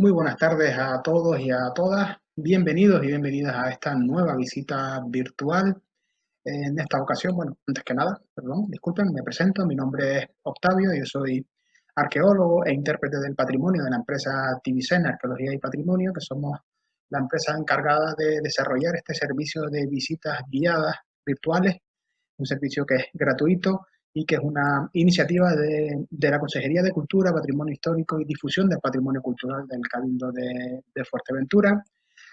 Muy buenas tardes a todos y a todas. Bienvenidos y bienvenidas a esta nueva visita virtual. En esta ocasión, bueno, antes que nada, perdón, disculpen, me presento. Mi nombre es Octavio, yo soy arqueólogo e intérprete del patrimonio de la empresa Tivicen Arqueología y Patrimonio, que somos la empresa encargada de desarrollar este servicio de visitas guiadas virtuales, un servicio que es gratuito y que es una iniciativa de la Consejería de Cultura, Patrimonio Histórico y Difusión del Patrimonio Cultural del Cabildo de Fuerteventura.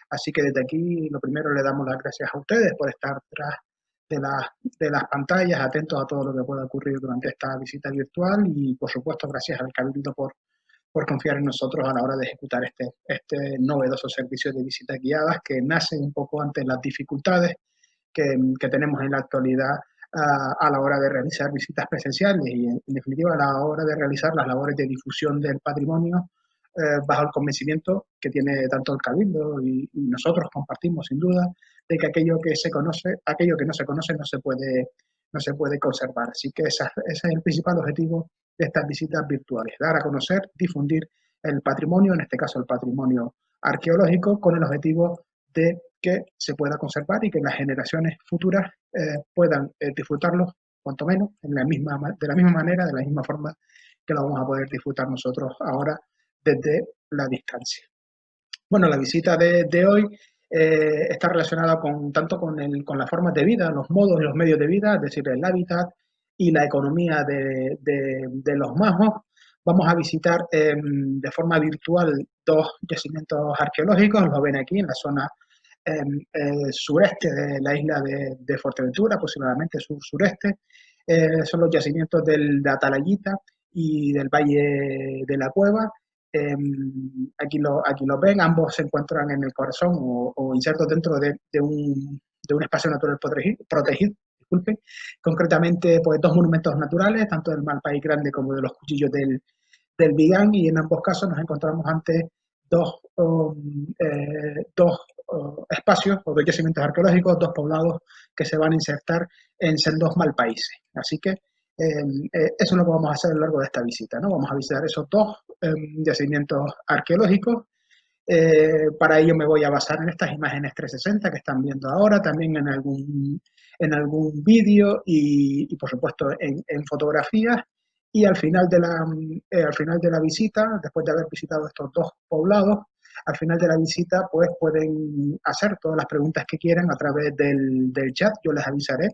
Así que desde aquí, lo primero, le damos las gracias a ustedes por estar tras de las pantallas, atentos a todo lo que pueda ocurrir durante esta visita virtual y, por supuesto, gracias al Cabildo por confiar en nosotros a la hora de ejecutar este novedoso servicio de visitas guiadas que nace un poco ante las dificultades que tenemos en la actualidad a la hora de realizar visitas presenciales y, en definitiva, a la hora de realizar las labores de difusión del patrimonio bajo el convencimiento que tiene tanto el Cabildo y nosotros compartimos, sin duda, de que aquello que se conoce, aquello que no se conoce no se puede conservar. Así que ese es el principal objetivo de estas visitas virtuales, dar a conocer, difundir el patrimonio, en este caso el patrimonio arqueológico, con el objetivo de que se pueda conservar y que las generaciones futuras puedan disfrutarlo, cuanto menos, de la misma manera, de la misma forma que lo vamos a poder disfrutar nosotros ahora desde la distancia. Bueno, la visita de hoy está relacionada tanto con las formas de vida, los modos y los medios de vida, es decir, el hábitat y la economía de los majos. Vamos a visitar de forma virtual dos yacimientos arqueológicos, los ven aquí en la zona sureste de la isla de Fuerteventura, aproximadamente sur-sureste. Son los yacimientos de Atalayita y del Valle de la Cueva. Aquí lo ven, ambos se encuentran en el corazón o insertos dentro de un espacio natural protegido, disculpe. Concretamente, pues dos monumentos naturales, tanto del Malpaís Grande como de los Cuchillos del Vigán, y en ambos casos nos encontramos ante dos espacios o dos yacimientos arqueológicos, dos poblados que se van a insertar en sendos malpaíses. Así que eso es lo que vamos a hacer a lo largo de esta visita, ¿no? Vamos a visitar esos dos yacimientos arqueológicos. Para ello me voy a basar en estas imágenes 360 que están viendo ahora, también en algún vídeo y, por supuesto, en fotografías. Y al final de la visita, después de haber visitado estos dos poblados, al final de la visita, pues pueden hacer todas las preguntas que quieran a través del chat. Yo les avisaré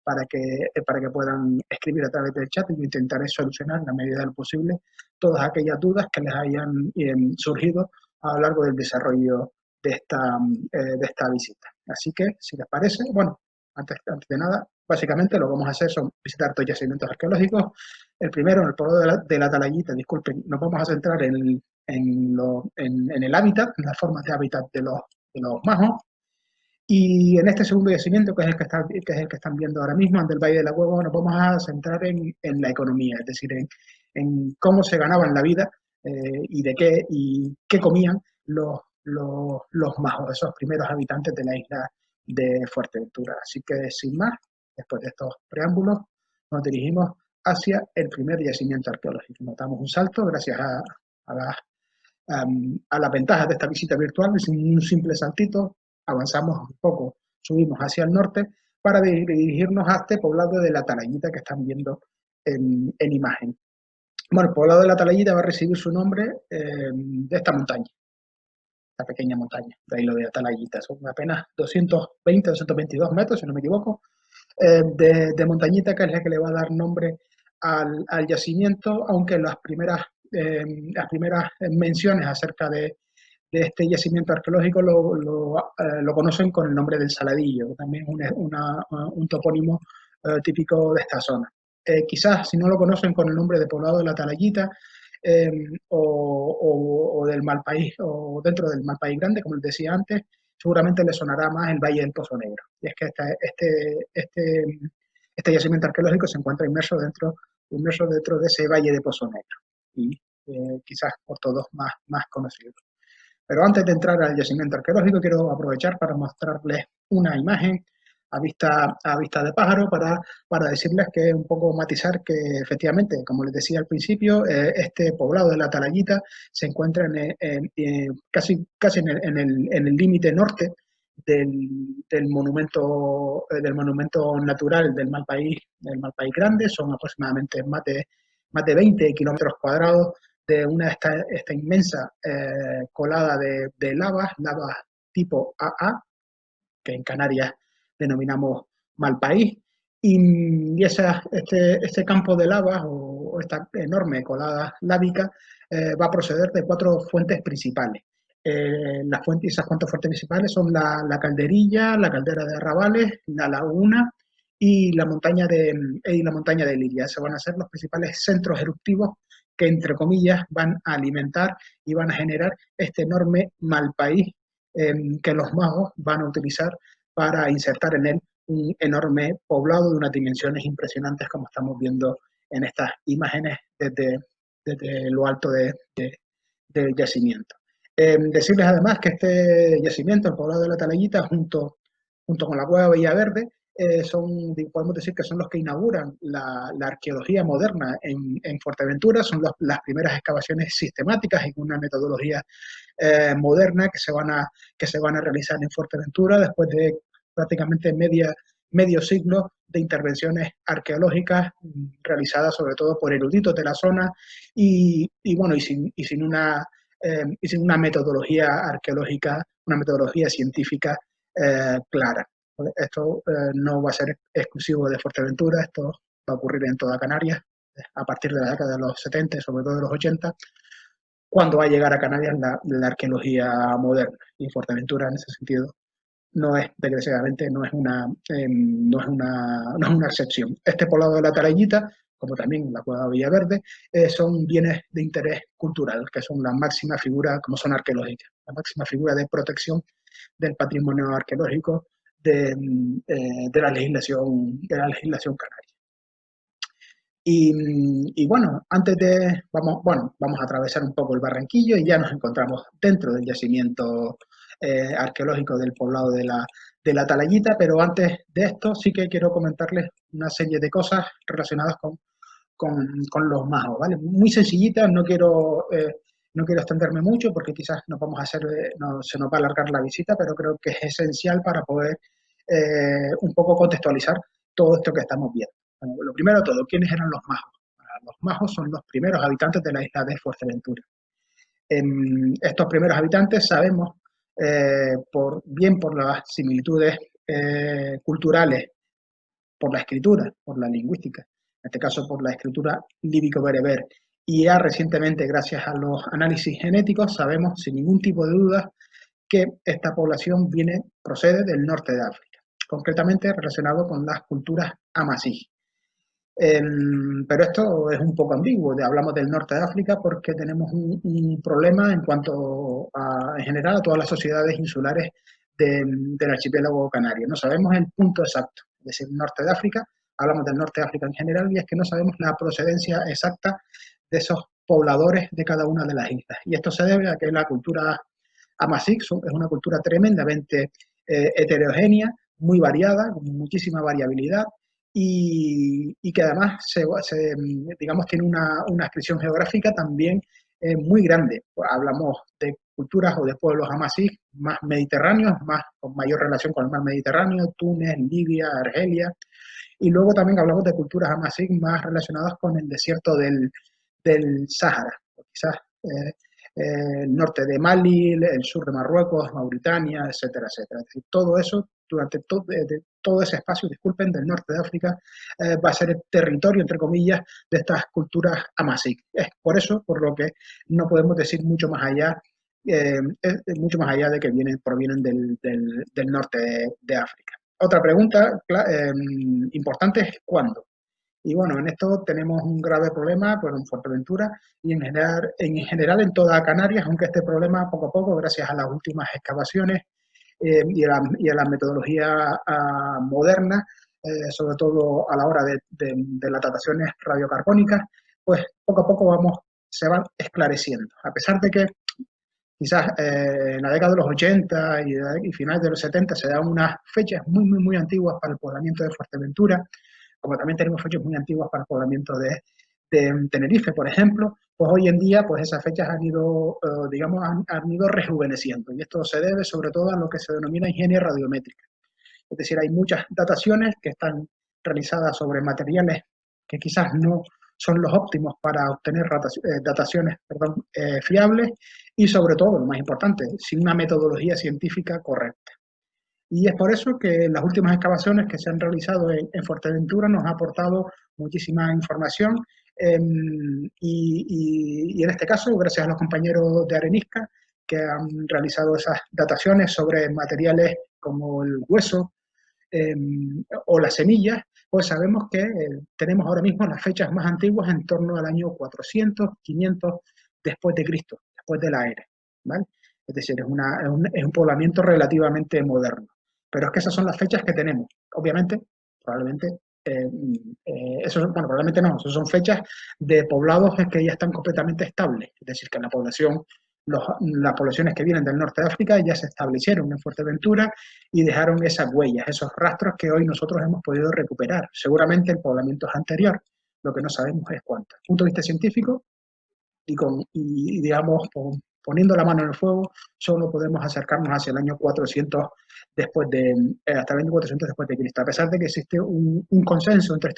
para que puedan escribir a través del chat y intentaré solucionar en la medida de lo posible todas aquellas dudas que les hayan surgido a lo largo del desarrollo de esta visita. Así que, si les parece, bueno, antes de nada, básicamente lo que vamos a hacer son visitar dos yacimientos arqueológicos. El primero, en el pueblo de la Atalayita, disculpen, nos vamos a centrar en el hábitat, en las formas de hábitat de los majos. Y en este segundo yacimiento, que es el que están viendo ahora mismo, del Valle de la Cueva, nos vamos a centrar en la economía, es decir, en cómo se ganaban la vida y qué comían los majos, esos primeros habitantes de la isla de Fuerteventura. Así que, sin más, después de estos preámbulos, nos dirigimos hacia el primer yacimiento arqueológico. Notamos un salto gracias a las ventajas de esta visita virtual, es un simple saltito, avanzamos un poco, subimos hacia el norte para dirigirnos a este poblado de la Atalayita que están viendo en imagen. Bueno, el poblado de la Atalayita va a recibir su nombre de esta montaña, esta pequeña montaña, de ahí lo de Atalayita, son apenas 220, 222 metros, si no me equivoco, de montañita, que es la que le va a dar nombre al yacimiento, aunque las primeras menciones acerca de este yacimiento arqueológico lo conocen con el nombre del Saladillo, que también es un topónimo típico de esta zona. Quizás, si no lo conocen con el nombre de poblado de la Talayita, o del Malpaís, o dentro del Malpaís Grande, como les decía antes, seguramente les sonará más el Valle del Pozo Negro. Y es que este yacimiento arqueológico se encuentra inmerso dentro de ese Valle de Pozo Negro, y quizás por todos más conocidos. Pero antes de entrar al yacimiento arqueológico, quiero aprovechar para mostrarles una imagen a vista de pájaro para decirles que un poco matizar que efectivamente, como les decía al principio, este poblado de la Talayita se encuentra casi en el límite norte del monumento natural del Malpaís Grande. Son aproximadamente más de 20 kilómetros cuadrados de esta inmensa colada de lavas tipo AA, que en Canarias denominamos Malpaís, este campo de lavas o esta enorme colada lávica va a proceder de cuatro fuentes principales. Esas cuatro fuentes principales son la Calderilla, la Caldera de Arrabales, la Laguna y la montaña de Liria. Se van a ser los principales centros eruptivos que, entre comillas, van a alimentar y van a generar este enorme Malpaís que los magos van a utilizar para insertar en él un enorme poblado de unas dimensiones impresionantes, como estamos viendo en estas imágenes desde lo alto del yacimiento. Decirles además que este yacimiento, el poblado de la Talayita, junto con la Cueva Villaverde, podemos decir que son los que inauguran la arqueología moderna en Fuerteventura. Son las primeras excavaciones sistemáticas y con una metodología moderna que se van a realizar en Fuerteventura después de prácticamente medio siglo de intervenciones arqueológicas realizadas sobre todo por eruditos de la zona sin una metodología arqueológica, una metodología científica clara. Esto no va a ser exclusivo de Fuerteventura, esto va a ocurrir en toda Canarias a partir de la década de los 70, sobre todo de los 80, cuando va a llegar a Canarias la arqueología moderna. Y Fuerteventura, en ese sentido, desgraciadamente, no es una excepción. Este poblado de la Talayita, como también la Cueva Villaverde, son bienes de interés cultural, que son la máxima figura, como son arqueológicas, la máxima figura de protección del patrimonio arqueológico de la legislación canaria. Bueno, vamos a atravesar un poco el Barranquillo y ya nos encontramos dentro del yacimiento arqueológico del poblado de la Talayita, pero antes de esto sí que quiero comentarles una serie de cosas relacionadas con los majos, ¿vale? Muy sencillitas, no quiero extenderme mucho porque quizás se nos va a alargar la visita, pero creo que es esencial para poder un poco contextualizar todo esto que estamos viendo. Bueno, lo primero de todo, ¿quiénes eran los majos? Los majos son los primeros habitantes de la isla de Fuerteventura. Estos primeros habitantes sabemos, por las similitudes culturales, por la escritura, por la lingüística, en este caso por la escritura líbico-bereber, y ya recientemente, gracias a los análisis genéticos, sabemos sin ningún tipo de duda que esta población procede del norte de África, concretamente relacionado con las culturas amasí. Pero esto es un poco ambiguo. Hablamos del norte de África porque tenemos un problema en cuanto en general a todas las sociedades insulares del archipiélago canario. No sabemos el punto exacto, es decir, norte de África, hablamos del norte de África en general y es que no sabemos la procedencia exacta de esos pobladores de cada una de las islas. Y esto se debe a que la cultura amasí es una cultura tremendamente heterogénea, muy variada, con muchísima variabilidad, y que además digamos, tiene una expresión geográfica también muy grande. Hablamos de culturas o de pueblos amasí más mediterráneos, con mayor relación con el mar Mediterráneo, Túnez, Libia, Argelia, y luego también hablamos de culturas amasí más relacionadas con el desierto del Sáhara, quizás el norte de Mali, el sur de Marruecos, Mauritania, etcétera, etcétera. Es decir, todo eso, durante todo ese espacio, disculpen, del norte de África, va a ser el territorio, entre comillas, de estas culturas amasí. Es por eso, por lo que no podemos decir mucho más allá de que provienen del norte de África. Otra pregunta importante es ¿cuándo? Y bueno, en esto tenemos un grave problema en Fuerteventura y en general en toda Canarias, aunque este problema poco a poco, gracias a las últimas excavaciones y a la metodología moderna, sobre todo a la hora de las dataciones radiocarbónicas, pues poco a poco se van esclareciendo. A pesar de que Quizás en la década de los 80 y finales de los 70 se dan unas fechas muy antiguas para el poblamiento de Fuerteventura, como también tenemos fechas muy antiguas para el poblamiento de Tenerife, por ejemplo. Pues hoy en día pues esas fechas han ido, digamos, han ido rejuveneciendo, y esto se debe sobre todo a lo que se denomina ingeniería radiométrica. Es decir, hay muchas dataciones que están realizadas sobre materiales que quizás no son los óptimos para obtener dataciones, perdón, fiables, y sobre todo, lo más importante, sin una metodología científica correcta. Y es por eso que las últimas excavaciones que se han realizado en Fuerteventura nos ha aportado muchísima información, y en este caso, gracias a los compañeros de Arenisca, que han realizado esas dataciones sobre materiales como el hueso, eh, o las semillas, pues sabemos que tenemos ahora mismo las fechas más antiguas en torno al año 400, 500 después de Cristo, después de la era, ¿vale? Es decir, es un poblamiento relativamente moderno. Pero es que esas son las fechas que tenemos. Obviamente, probablemente, bueno, probablemente no, esas son fechas de poblados que ya están completamente estables. Es decir, que la población, las poblaciones que vienen del norte de África ya se establecieron en Fuerteventura y dejaron esas huellas, esos rastros que hoy nosotros hemos podido recuperar. Seguramente el poblamiento es anterior, lo que no sabemos es cuánto. Desde el punto de vista científico y digamos, poniendo la mano en el fuego, solo podemos acercarnos hacia el año 400 hasta el año 400 después de Cristo, a pesar de que existe un consenso entre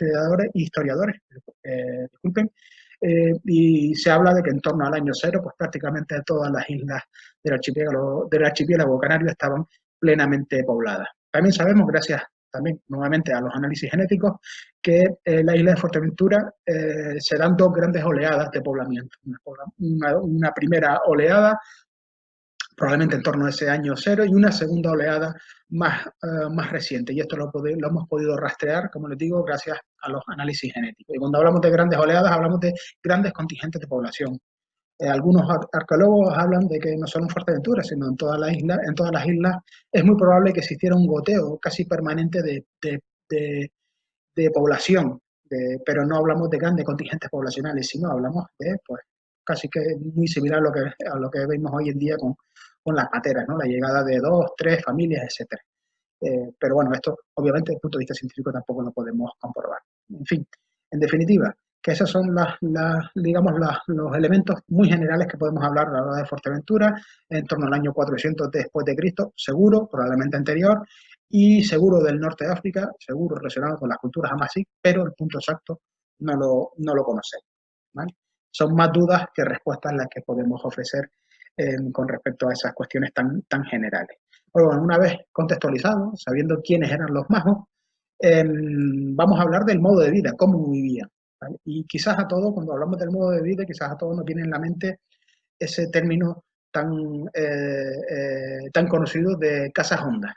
historiadores, disculpen, y se habla de que en torno al año cero, pues prácticamente todas las islas del archipiélago canario estaban plenamente pobladas. También sabemos, gracias también nuevamente a los análisis genéticos, que la isla de Fuerteventura se dan dos grandes oleadas de poblamiento. Una primera oleada, probablemente en torno a ese año cero, y una segunda oleada más reciente. Y esto lo hemos podido rastrear, como les digo, gracias a los análisis genéticos. Y cuando hablamos de grandes oleadas, hablamos de grandes contingentes de población. Algunos arqueólogos hablan de que no solo en Fuerteventura, sino en todas las islas es muy probable que existiera un goteo casi permanente de población, pero no hablamos de grandes contingentes poblacionales, sino hablamos de, pues, casi que muy similar a lo que vemos hoy en día con las pateras, ¿no? La llegada de dos, tres familias, etcétera. Pero bueno, esto obviamente desde el punto de vista científico tampoco lo podemos comprobar. En fin, en definitiva, que esos son digamos, los elementos muy generales que podemos hablar a la hora de Fuerteventura, en torno al año 400 después de Cristo, seguro, probablemente anterior, y seguro del norte de África, seguro relacionado con las culturas amasí, pero el punto exacto no lo conocemos, ¿vale? Son más dudas que respuestas las que podemos ofrecer con respecto a esas cuestiones tan generales. Bueno, una vez contextualizado, sabiendo quiénes eran los majos, vamos a hablar del modo de vida, cómo vivían, ¿vale? Y quizás a todos, cuando hablamos del modo de vida, quizás a todos nos viene en la mente ese término tan conocido de casas hondas,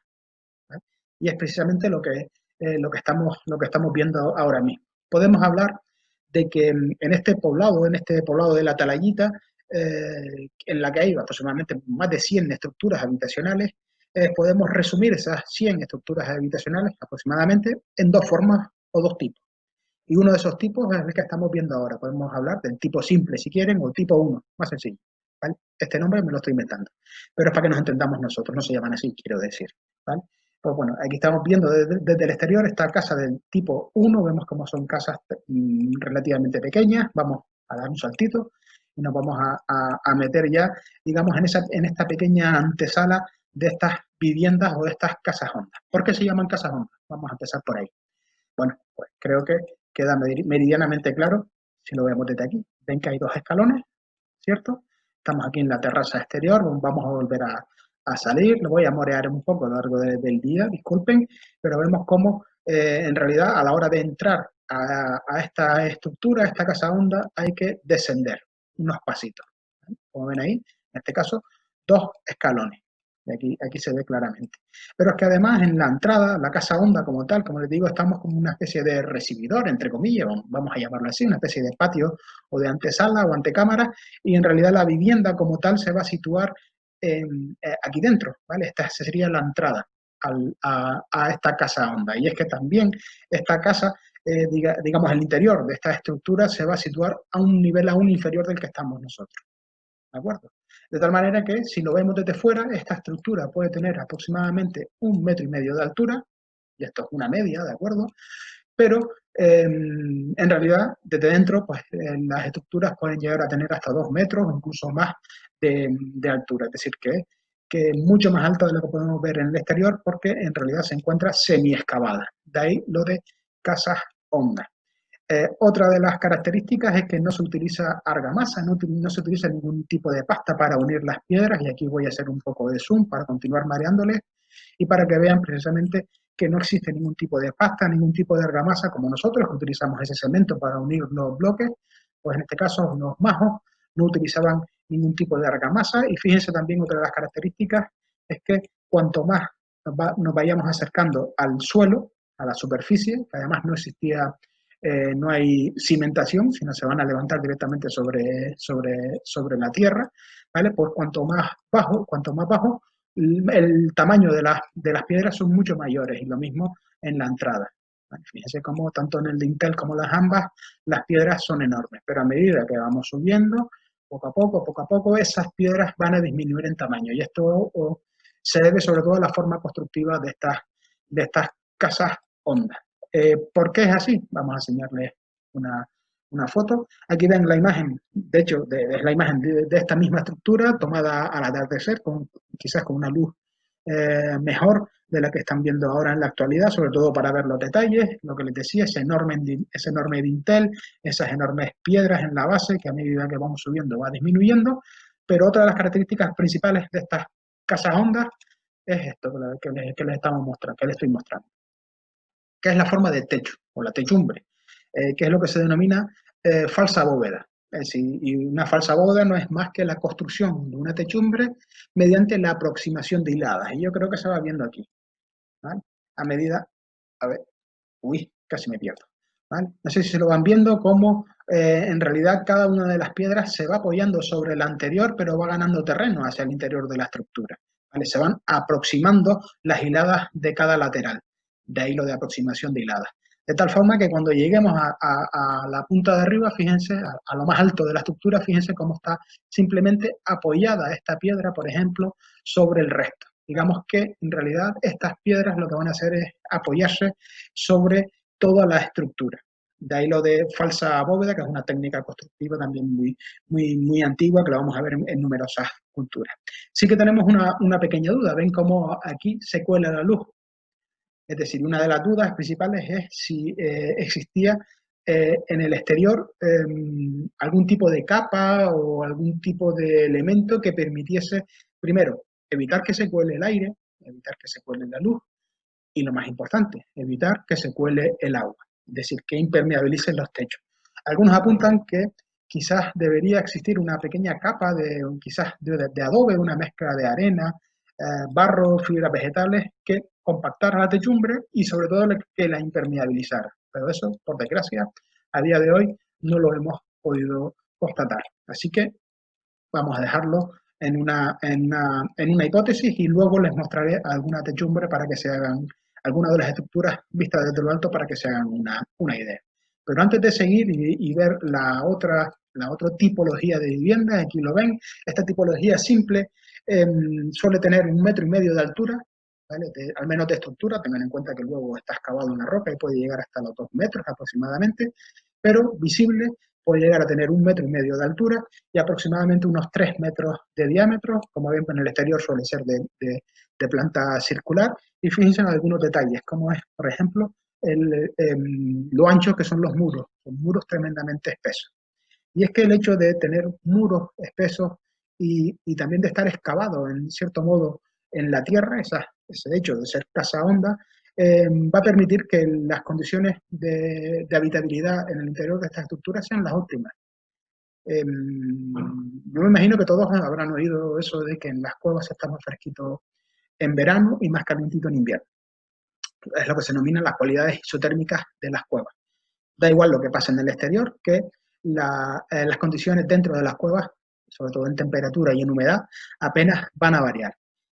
¿vale? Y es precisamente lo que estamos viendo ahora mismo. Podemos hablar de que en este poblado de la Talayita, en la que hay aproximadamente más de 100 estructuras habitacionales, podemos resumir esas 100 estructuras habitacionales aproximadamente en dos formas o dos tipos. Y uno de esos tipos es el que estamos viendo ahora. Podemos hablar del tipo simple, si quieren, o el tipo 1, más sencillo, ¿vale? Este nombre me lo estoy inventando, pero es para que nos entendamos nosotros, no se llaman así, quiero decir, ¿vale? Pues bueno, aquí estamos viendo desde el exterior esta casa del tipo 1, vemos cómo son casas relativamente pequeñas. Vamos a dar un saltito y nos vamos a meter ya, digamos, en esta pequeña antesala de estas viviendas o de estas casas hondas. ¿Por qué se llaman casas hondas? Vamos a empezar por ahí. Bueno, pues creo que queda meridianamente claro si lo vemos desde aquí. Ven que hay dos escalones, ¿cierto? Estamos aquí en la terraza exterior, vamos a volver a salir, lo voy a morear un poco a lo largo del día, disculpen, pero vemos cómo en realidad a la hora de entrar a esta estructura, a esta casa honda, hay que descender unos pasitos, ¿vale? Como ven ahí, en este caso, dos escalones. Y aquí se ve claramente. Pero es que además en la entrada, la casa honda como tal, como les digo, estamos como una especie de recibidor, entre comillas, vamos a llamarlo así, una especie de patio o de antesala o antecámara, y en realidad la vivienda como tal se va a situar aquí dentro, ¿vale? Esta sería la entrada a esta casa honda. Y es que también esta casa, digamos, el interior de esta estructura se va a situar a un nivel aún inferior del que estamos nosotros, ¿de acuerdo? De tal manera que si lo vemos desde fuera, esta estructura puede tener aproximadamente 1,5 metros de altura, y esto es una media, ¿de acuerdo? Pero en realidad desde dentro pues las estructuras pueden llegar a tener hasta 2 metros o incluso más de altura, es decir, que es mucho más alta de lo que podemos ver en el exterior porque en realidad se encuentra semi-excavada. De ahí lo de casas hondas. Otra de las características es que no se utiliza argamasa, no se utiliza ningún tipo de pasta para unir las piedras, y aquí voy a hacer un poco de zoom para continuar mareándoles y para que vean precisamente que no existe ningún tipo de pasta, ningún tipo de argamasa como nosotros, que utilizamos ese cemento para unir los bloques, pues en este caso los majos no utilizaban ningún tipo de argamasa. Y fíjense también otra de las características es que cuanto más nos vayamos acercando al suelo, a la superficie, que además no existía, no hay cimentación, sino se van a levantar directamente sobre la tierra, ¿vale? Pues cuanto más bajo, el tamaño de las piedras son mucho mayores, y lo mismo en la entrada. ¿Vale? Fíjense cómo tanto en el dintel como las ambas, las piedras son enormes, pero a medida que vamos subiendo, poco a poco, esas piedras van a disminuir en tamaño, y esto se debe sobre todo a la forma constructiva de estas casas hondas. ¿Por qué es así? Vamos a enseñarles una foto. Aquí ven la imagen, de hecho, es la imagen de esta misma estructura tomada al atardecer, quizás con una luz mejor de la que están viendo ahora en la actualidad, sobre todo para ver los detalles, lo que les decía, ese enorme dintel, esas enormes piedras en la base que a medida que vamos subiendo va disminuyendo. Pero otra de las características principales de estas casas hondas es esto que les estamos mostrando, que les estoy mostrando, que es la forma de techo o la techumbre, que es lo que se denomina falsa bóveda. Es decir, y una falsa bóveda no es más que la construcción de una techumbre mediante la aproximación de hiladas. Y yo creo que se va viendo aquí, ¿vale? A medida, a ver, uy, casi me pierdo, ¿vale? No sé si se lo van viendo cómo en realidad cada una de las piedras se va apoyando sobre la anterior, pero va ganando terreno hacia el interior de la estructura, ¿vale? Se van aproximando las hiladas de cada lateral, de ahí lo de aproximación de hiladas. De tal forma que cuando lleguemos a la punta de arriba, fíjense, a lo más alto de la estructura, fíjense cómo está simplemente apoyada esta piedra, por ejemplo, sobre el resto. Digamos que en realidad estas piedras lo que van a hacer es apoyarse sobre toda la estructura. De ahí lo de falsa bóveda, que es una técnica constructiva también muy antigua, que la vamos a ver en numerosas culturas. Sí que tenemos una pequeña duda. ¿Ven cómo aquí se cuela la luz? Es decir, una de las dudas principales es si existía en el exterior algún tipo de capa o algún tipo de elemento que permitiese, primero, evitar que se cuele el aire, evitar que se cuele la luz, y lo más importante, evitar que se cuele el agua, es decir, que impermeabilicen los techos. Algunos apuntan que quizás debería existir una pequeña capa quizás de adobe, una mezcla de arena, barro, fibras vegetales, que compactara la techumbre y sobre todo que la impermeabilizara. Pero eso, por desgracia, a día de hoy no lo hemos podido constatar. Así que vamos a dejarlo en una hipótesis, y luego les mostraré alguna techumbre para que se hagan, algunas de las estructuras vistas desde lo alto para que se hagan una idea. Pero antes de seguir y ver la otra tipología de vivienda, aquí lo ven, esta tipología simple suele tener 1,5 metros de altura, ¿vale? Al menos de estructura. Tengan en cuenta que luego está excavado en la roca y puede llegar hasta los 2 metros aproximadamente, pero visible puede llegar a tener 1,5 metros de altura y aproximadamente unos 3 metros de diámetro. Como ven, en el exterior suele ser de planta circular. Y fíjense en algunos detalles, como es, por ejemplo, lo ancho que son los muros. Son muros tremendamente espesos. Y es que el hecho de tener muros espesos y también de estar excavado, en cierto modo, en la tierra, ese hecho de ser casa honda, va a permitir que las condiciones de habitabilidad en el interior de estas estructuras sean las óptimas. Yo me imagino que todos habrán oído eso de que en las cuevas está más fresquito en verano y más calentito en invierno. Es lo que se denominan las cualidades isotérmicas de las cuevas. Da igual lo que pase en el exterior, que las condiciones dentro de las cuevas, sobre todo en temperatura y en humedad, apenas van a variar.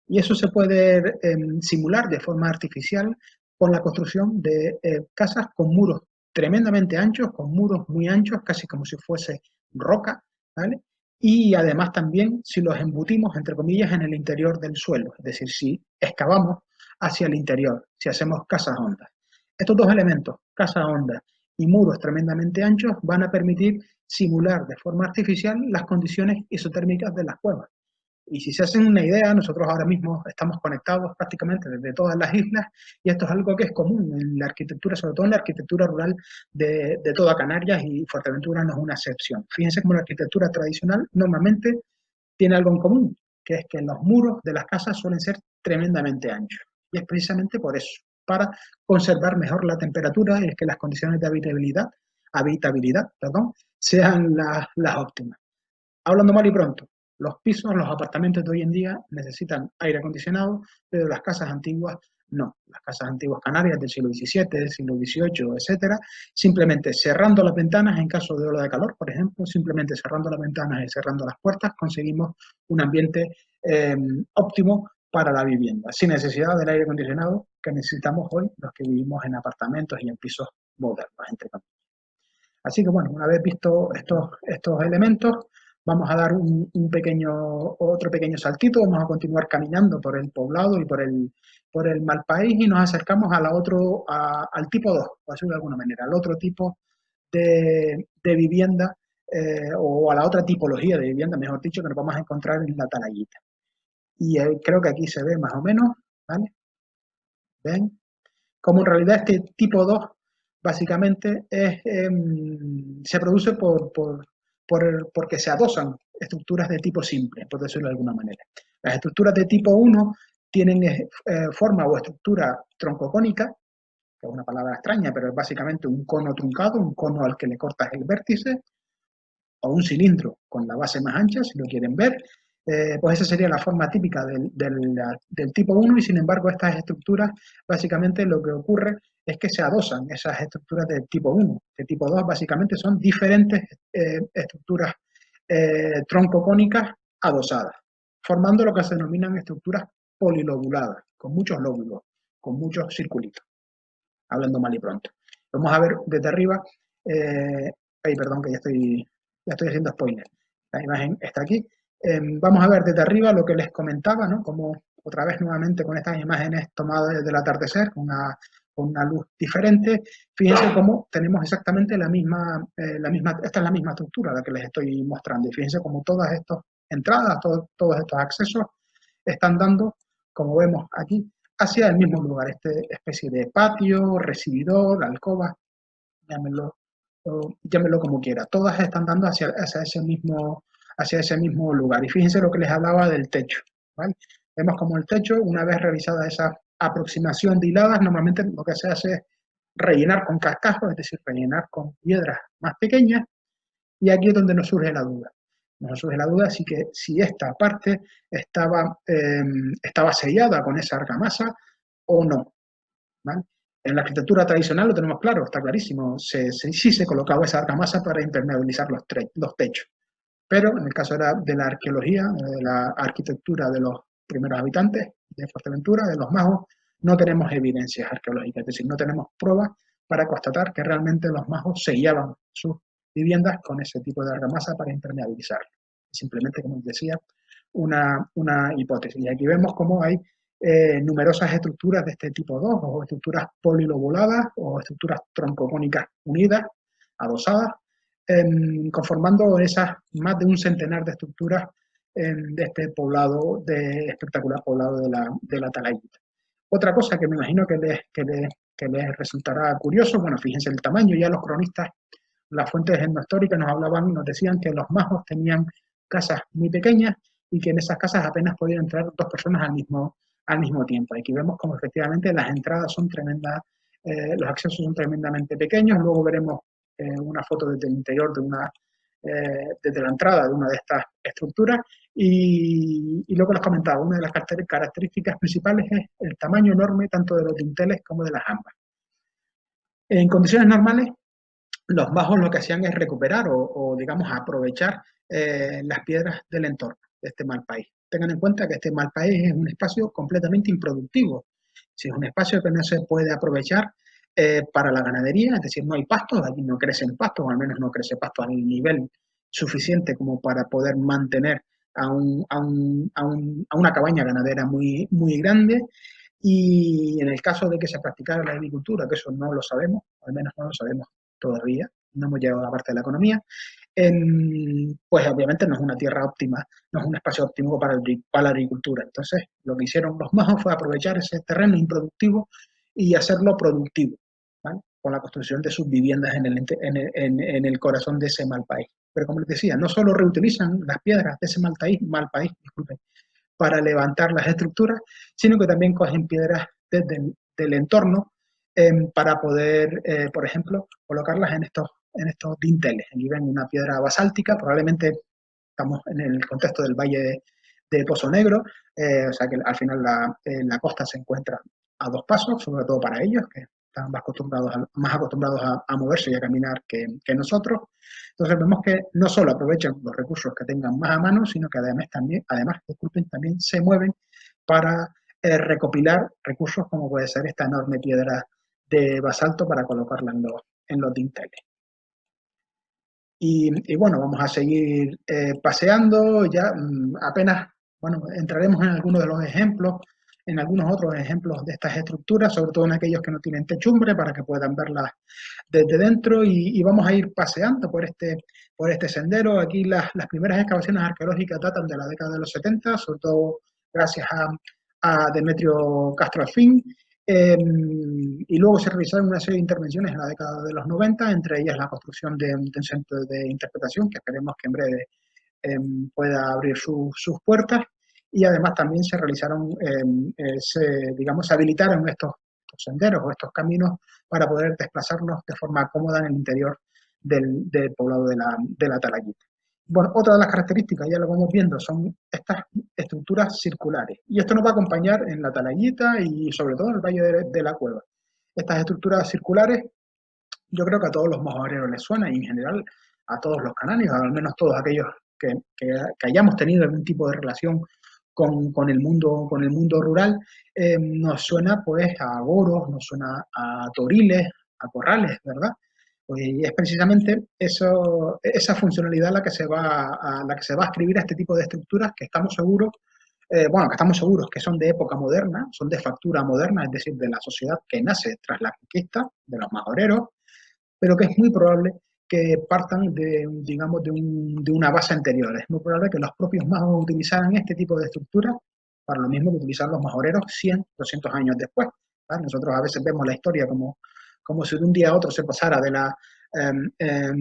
Y eso se puede simular de forma artificial con la construcción de casas con muros tremendamente anchos, con muros muy anchos, casi como si fuese roca, ¿vale? y además también si los embutimos, entre comillas, en el interior del suelo, es decir, si excavamos hacia el interior, si hacemos casas hondas. Estos dos elementos, casas hondas y muros tremendamente anchos, van a permitir simular de forma artificial las condiciones isotérmicas de las cuevas. Y si se hacen una idea, nosotros ahora mismo estamos conectados prácticamente desde todas las islas y esto es algo que es común en la arquitectura, sobre todo en la arquitectura rural de toda Canarias, y Fuerteventura no es una excepción. Fíjense cómo la arquitectura tradicional normalmente tiene algo en común, que es que los muros de las casas suelen ser tremendamente anchos. Y es precisamente por eso, para conservar mejor la temperatura y que las condiciones de habitabilidad, sean las óptimas. Hablando mal y pronto, los pisos, los apartamentos de hoy en día necesitan aire acondicionado, pero las casas antiguas no. Las casas antiguas canarias del siglo XVII, del siglo XVIII, etcétera, simplemente cerrando las ventanas en caso de ola de calor, por ejemplo, simplemente cerrando las ventanas y cerrando las puertas, conseguimos un ambiente óptimo para la vivienda, sin necesidad del aire acondicionado que necesitamos hoy los que vivimos en apartamentos y en pisos modernos, entre comillas. Así que bueno, una vez visto estos elementos, vamos a dar otro pequeño saltito, vamos a continuar caminando por el poblado y por el Malpaís y nos acercamos al tipo 2, por decirlo de alguna manera, al otro tipo de vivienda, o a la otra tipología de vivienda, mejor dicho, que nos vamos a encontrar en la Talayita. Y creo que aquí se ve más o menos, ¿vale? ¿Ven? Como en realidad este tipo 2 básicamente se produce porque se adosan estructuras de tipo simple, por decirlo de alguna manera. Las estructuras de tipo 1 tienen forma o estructura troncocónica, que es una palabra extraña, pero es básicamente un cono truncado, un cono al que le cortas el vértice, o un cilindro con la base más ancha, si lo quieren ver. Pues esa sería la forma típica del tipo 1 y sin embargo estas estructuras básicamente lo que ocurre es que se adosan esas estructuras del tipo 1. De tipo 2 básicamente son diferentes estructuras troncocónicas adosadas, formando lo que se denominan estructuras polilobuladas, con muchos lóbulos, con muchos circulitos, hablando mal y pronto. Vamos a ver desde arriba, perdón que ya estoy haciendo spoiler, la imagen está aquí. Vamos a ver desde arriba lo que les comentaba, ¿no? Como otra vez nuevamente con estas imágenes tomadas desde el atardecer, con una luz diferente. Fíjense cómo tenemos exactamente esta es la misma estructura la que les estoy mostrando. Y fíjense cómo todas estas entradas, todos estos accesos están dando, como vemos aquí, hacia el mismo lugar, esta especie de patio, recibidor, alcoba, llámenlo, llámenlo como quiera. Todas están dando hacia ese mismo lugar. Y fíjense lo que les hablaba del techo, ¿vale? Vemos como el techo, una vez realizada esa aproximación de hiladas, normalmente lo que se hace es rellenar con cascajos, es decir, rellenar con piedras más pequeñas, y aquí es donde nos surge la duda. Nos surge la duda así que si esta parte estaba sellada con esa argamasa o no, ¿vale? En la arquitectura tradicional lo tenemos claro, está clarísimo, sí se colocaba esa argamasa para impermeabilizar los techos, pero en el caso de la arqueología, de la arquitectura de los primeros habitantes de Fuerteventura, de los majos, no tenemos evidencias arqueológicas, es decir, no tenemos pruebas para constatar que realmente los majos sellaban sus viviendas con ese tipo de argamasa para impermeabilizarlo. Simplemente, como les decía, una hipótesis. Y aquí vemos cómo hay numerosas estructuras de este tipo 2, o estructuras polilobuladas, o estructuras troncocónicas unidas, adosadas, conformando esas más de un centenar de estructuras de este poblado, espectacular poblado de la Talayita. Otra cosa que me imagino que les resultará curioso, bueno, fíjense el tamaño, ya los cronistas, las fuentes etnohistóricas nos decían que los majos tenían casas muy pequeñas y que en esas casas apenas podían entrar dos personas al mismo tiempo. Aquí vemos como efectivamente las entradas son tremendas, los accesos son tremendamente pequeños. Luego veremos una foto desde el interior desde la entrada de una de estas estructuras. Y lo que les comentaba, una de las características principales es el tamaño enorme tanto de los dinteles como de las jambas. En condiciones normales, los bajos lo que hacían es recuperar digamos, aprovechar las piedras del entorno de este Malpaís. Tengan en cuenta que este Malpaís es un espacio completamente improductivo. Si es un espacio que no se puede aprovechar para la ganadería, es decir, no hay pastos, aquí no crecen pastos, o al menos no crece pasto al nivel suficiente como para poder mantener a una cabaña ganadera muy grande. Y en el caso de que se practicara la agricultura, que eso no lo sabemos, al menos no lo sabemos todavía, no hemos llegado a la parte de la economía, pues obviamente no es una tierra óptima, no es un espacio óptimo para la agricultura. Entonces, lo que hicieron los majos fue aprovechar ese terreno improductivo y hacerlo productivo, ¿vale? Con la construcción de sus viviendas en el corazón de ese mal país. Pero como les decía, no solo reutilizan las piedras de ese mal país, disculpen, para levantar las estructuras, sino que también cogen piedras del entorno para poder, por ejemplo, colocarlas en estos dinteles. Aquí ven una piedra basáltica, probablemente estamos en el contexto del valle de Pozo Negro, o sea que al final la costa se encuentra a dos pasos, sobre todo para ellos, que están más acostumbrados a moverse y a caminar que nosotros. Entonces vemos que no solo aprovechan los recursos que tengan más a mano, sino que además, disculpen, también se mueven para recopilar recursos como puede ser esta enorme piedra de basalto para colocarla en los dinteles. Y bueno, vamos a seguir paseando, ya apenas, bueno, entraremos en algunos de los ejemplos, en algunos otros ejemplos de estas estructuras, sobre todo en aquellos que no tienen techumbre, para que puedan verlas desde dentro, y vamos a ir paseando por este sendero. Aquí las primeras excavaciones arqueológicas datan de la década de los 70, sobre todo gracias a Demetrio Castro Alfín, y luego se realizaron una serie de intervenciones en la década de los 90, entre ellas la construcción de un centro de interpretación, que esperemos que en breve pueda abrir sus puertas, y además también se realizaron, digamos, se habilitaron estos senderos o estos caminos para poder desplazarnos de forma cómoda en el interior del poblado de la Talayita. Bueno, otra de las características, ya lo vamos viendo, son estas estructuras circulares. Y esto nos va a acompañar en la Talayita y sobre todo en el Valle de la Cueva. Estas estructuras circulares, yo creo que a todos los mojareros les suena y en general a todos los canarios, al menos todos aquellos que hayamos tenido algún tipo de relación con el mundo rural, nos suena pues a goros, nos suena a toriles, a corrales, ¿verdad? Pues es precisamente esa funcionalidad la que se va a escribir a este tipo de estructuras que estamos seguros, que estamos seguros que son de época moderna, son de factura moderna, es decir, de la sociedad que nace tras la conquista, de los majoreros, pero que es muy probable que partan digamos, de una base anterior. Es muy probable que los propios magos utilizaran este tipo de estructuras para lo mismo que utilizaron los majoreros 100, 200 años después, ¿vale? Nosotros a veces vemos la historia como si de un día a otro se pasara de la edad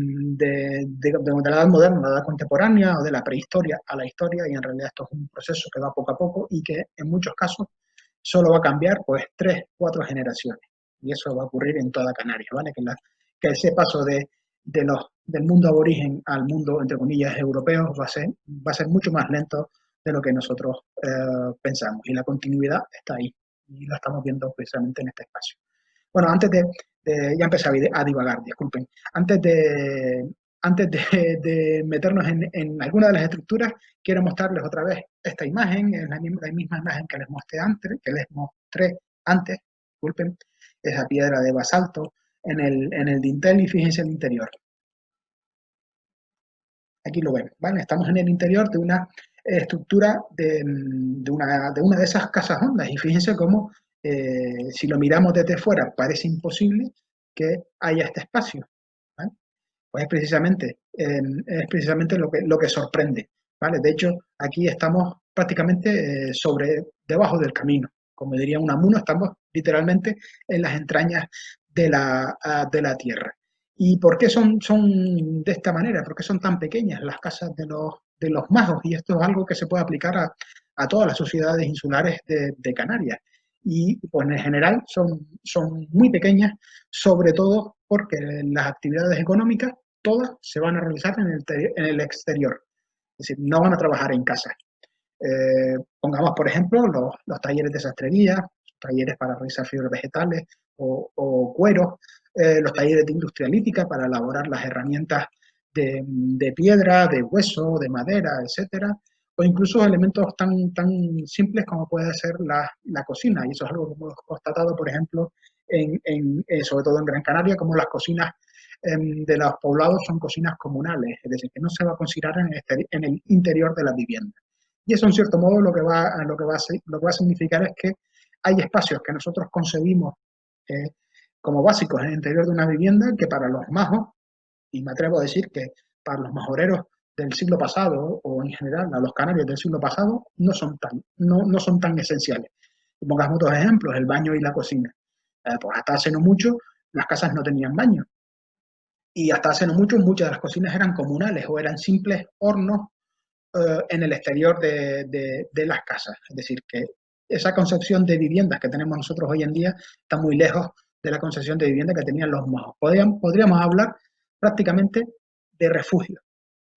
moderna a la edad contemporánea o de la prehistoria a la historia, y en realidad esto es un proceso que va poco a poco y que en muchos casos solo va a cambiar pues 3, 4 generaciones. Y eso va a ocurrir en toda Canarias, ¿vale? Que ese paso del mundo aborigen al mundo, entre comillas, europeo, va a ser mucho más lento de lo que nosotros pensamos. Y la continuidad está ahí. Y la estamos viendo precisamente en este espacio. Bueno, ya empecé a divagar, disculpen. Antes de meternos en alguna de las estructuras, quiero mostrarles otra vez esta imagen, es la misma imagen que les mostré antes, disculpen, esa piedra de basalto en el dintel, y fíjense el interior. Aquí lo ven, ¿vale? Estamos en el interior de una estructura de una de esas casas hondas, y fíjense cómo, si lo miramos desde fuera, parece imposible que haya este espacio, ¿vale? Pues es precisamente lo que sorprende, ¿vale? De hecho, aquí estamos prácticamente debajo del camino. Como diría Unamuno, estamos literalmente en las entrañas de la tierra. ¿Y por qué son de esta manera? ¿Por qué son tan pequeñas las casas de los magos? Y esto es algo que se puede aplicar a todas las sociedades insulares de Canarias. Y pues en general son muy pequeñas, sobre todo porque las actividades económicas todas se van a realizar en el exterior. Es decir, no van a trabajar en casa. Pongamos, por ejemplo, los talleres de sastrería, talleres para realizar fibras vegetales o cueros, los talleres de industria lítica para elaborar las herramientas de piedra, de hueso, de madera, etcétera, o incluso elementos tan simples como puede ser la cocina. Y eso es algo que hemos constatado, por ejemplo, sobre todo en Gran Canaria, como las cocinas de los poblados son cocinas comunales, es decir, que no se va a considerar en el interior de la vivienda. Y eso, en cierto modo, lo que va a significar es que hay espacios que nosotros concebimos como básicos en el interior de una vivienda que para los majos, y me atrevo a decir que para los majoreros del siglo pasado o en general a los canarios del siglo pasado no son tan esenciales. Y pongamos dos ejemplos, el baño y la cocina. Pues hasta hace no mucho las casas no tenían baño y hasta hace no mucho muchas de las cocinas eran comunales o eran simples hornos en el exterior de las casas. Es decir, que esa concepción de viviendas que tenemos nosotros hoy en día está muy lejos de la concepción de vivienda que tenían los majos. Podríamos hablar prácticamente de refugio.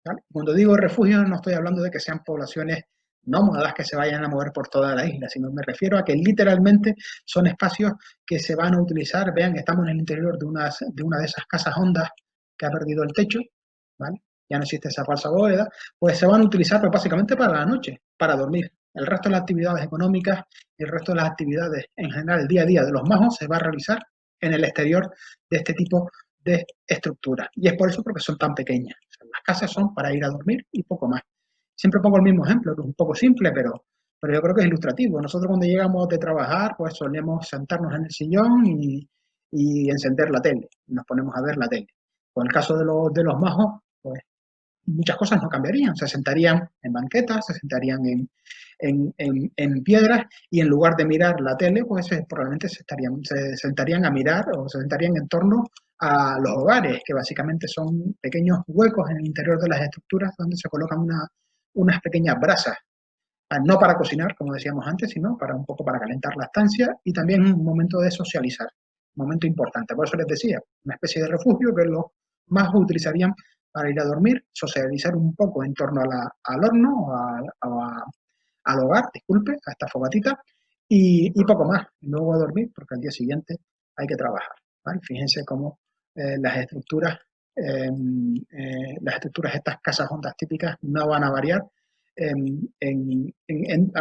¿Vale? Cuando digo refugio no estoy hablando de que sean poblaciones nómadas que se vayan a mover por toda la isla, sino me refiero a que literalmente son espacios que se van a utilizar. Vean, estamos en el interior de una de esas casas hondas que ha perdido el techo, ¿vale? Ya no existe esa falsa bóveda, pues se van a utilizar pues, básicamente para la noche, para dormir. El resto de las actividades económicas y el resto de las actividades en general, el día a día de los majos se va a realizar en el exterior de este tipo de estructuras. Y es por eso porque son tan pequeñas. O sea, las casas son para ir a dormir y poco más. Siempre pongo el mismo ejemplo, que es un poco simple, pero yo creo que es ilustrativo. Nosotros cuando llegamos de trabajar, pues solemos sentarnos en el sillón y encender la tele. Nos ponemos a ver la tele. Con el caso de los majos, pues muchas cosas no cambiarían. Se sentarían en banquetas, se sentarían en piedras y en lugar de mirar la tele, pues probablemente se sentarían a mirar o se sentarían en torno a los hogares, que básicamente son pequeños huecos en el interior de las estructuras donde se colocan unas pequeñas brasas. No para cocinar, como decíamos antes, sino para un poco para calentar la estancia y también un momento de socializar, un momento importante. Por eso les decía, una especie de refugio que los más utilizarían para ir a dormir, socializar un poco en torno al horno, al hogar, disculpe, a esta fogatita, y poco más. Luego a dormir, porque al día siguiente hay que trabajar. ¿Vale? Fíjense cómo las estructuras, estas casas hondas típicas, no van a variar a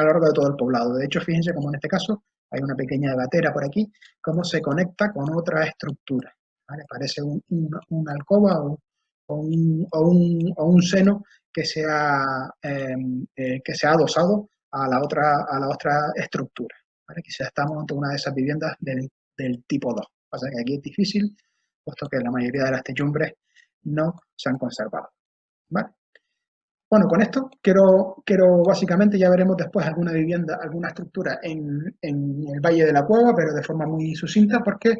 lo largo de todo el poblado. De hecho, fíjense cómo en este caso hay una pequeña gatera por aquí, cómo se conecta con otra estructura. ¿Vale? Parece una alcoba o un seno que se ha adosado a la otra estructura. ¿Vale? Quizás estamos ante una de esas viviendas del tipo 2. Pasa que aquí es difícil, puesto que la mayoría de las techumbres no se han conservado. ¿Vale? Bueno, con esto quiero básicamente, ya veremos después alguna vivienda, alguna estructura en el Valle de la Cueva, pero de forma muy sucinta, porque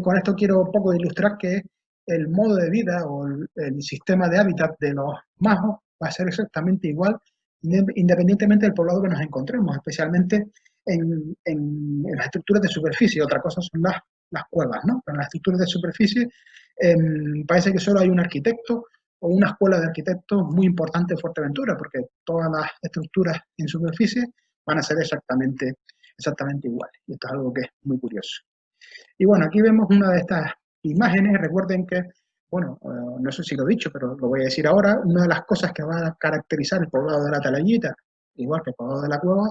con esto quiero un poco ilustrar que el modo de vida o el sistema de hábitat de los majos va a ser exactamente igual, independientemente del poblado que nos encontremos, especialmente en las estructuras de superficie. Otra cosa son las cuevas, ¿no? Pero en las estructuras de superficie parece que solo hay un arquitecto o una escuela de arquitectos muy importante en Fuerteventura, porque todas las estructuras en superficie van a ser exactamente iguales. Y esto es algo que es muy curioso. Y bueno, aquí vemos una de estas imágenes. Recuerden que, bueno, no sé si lo he dicho, pero lo voy a decir ahora, una de las cosas que va a caracterizar el poblado de la Atalayita, igual que el poblado de la Cueva,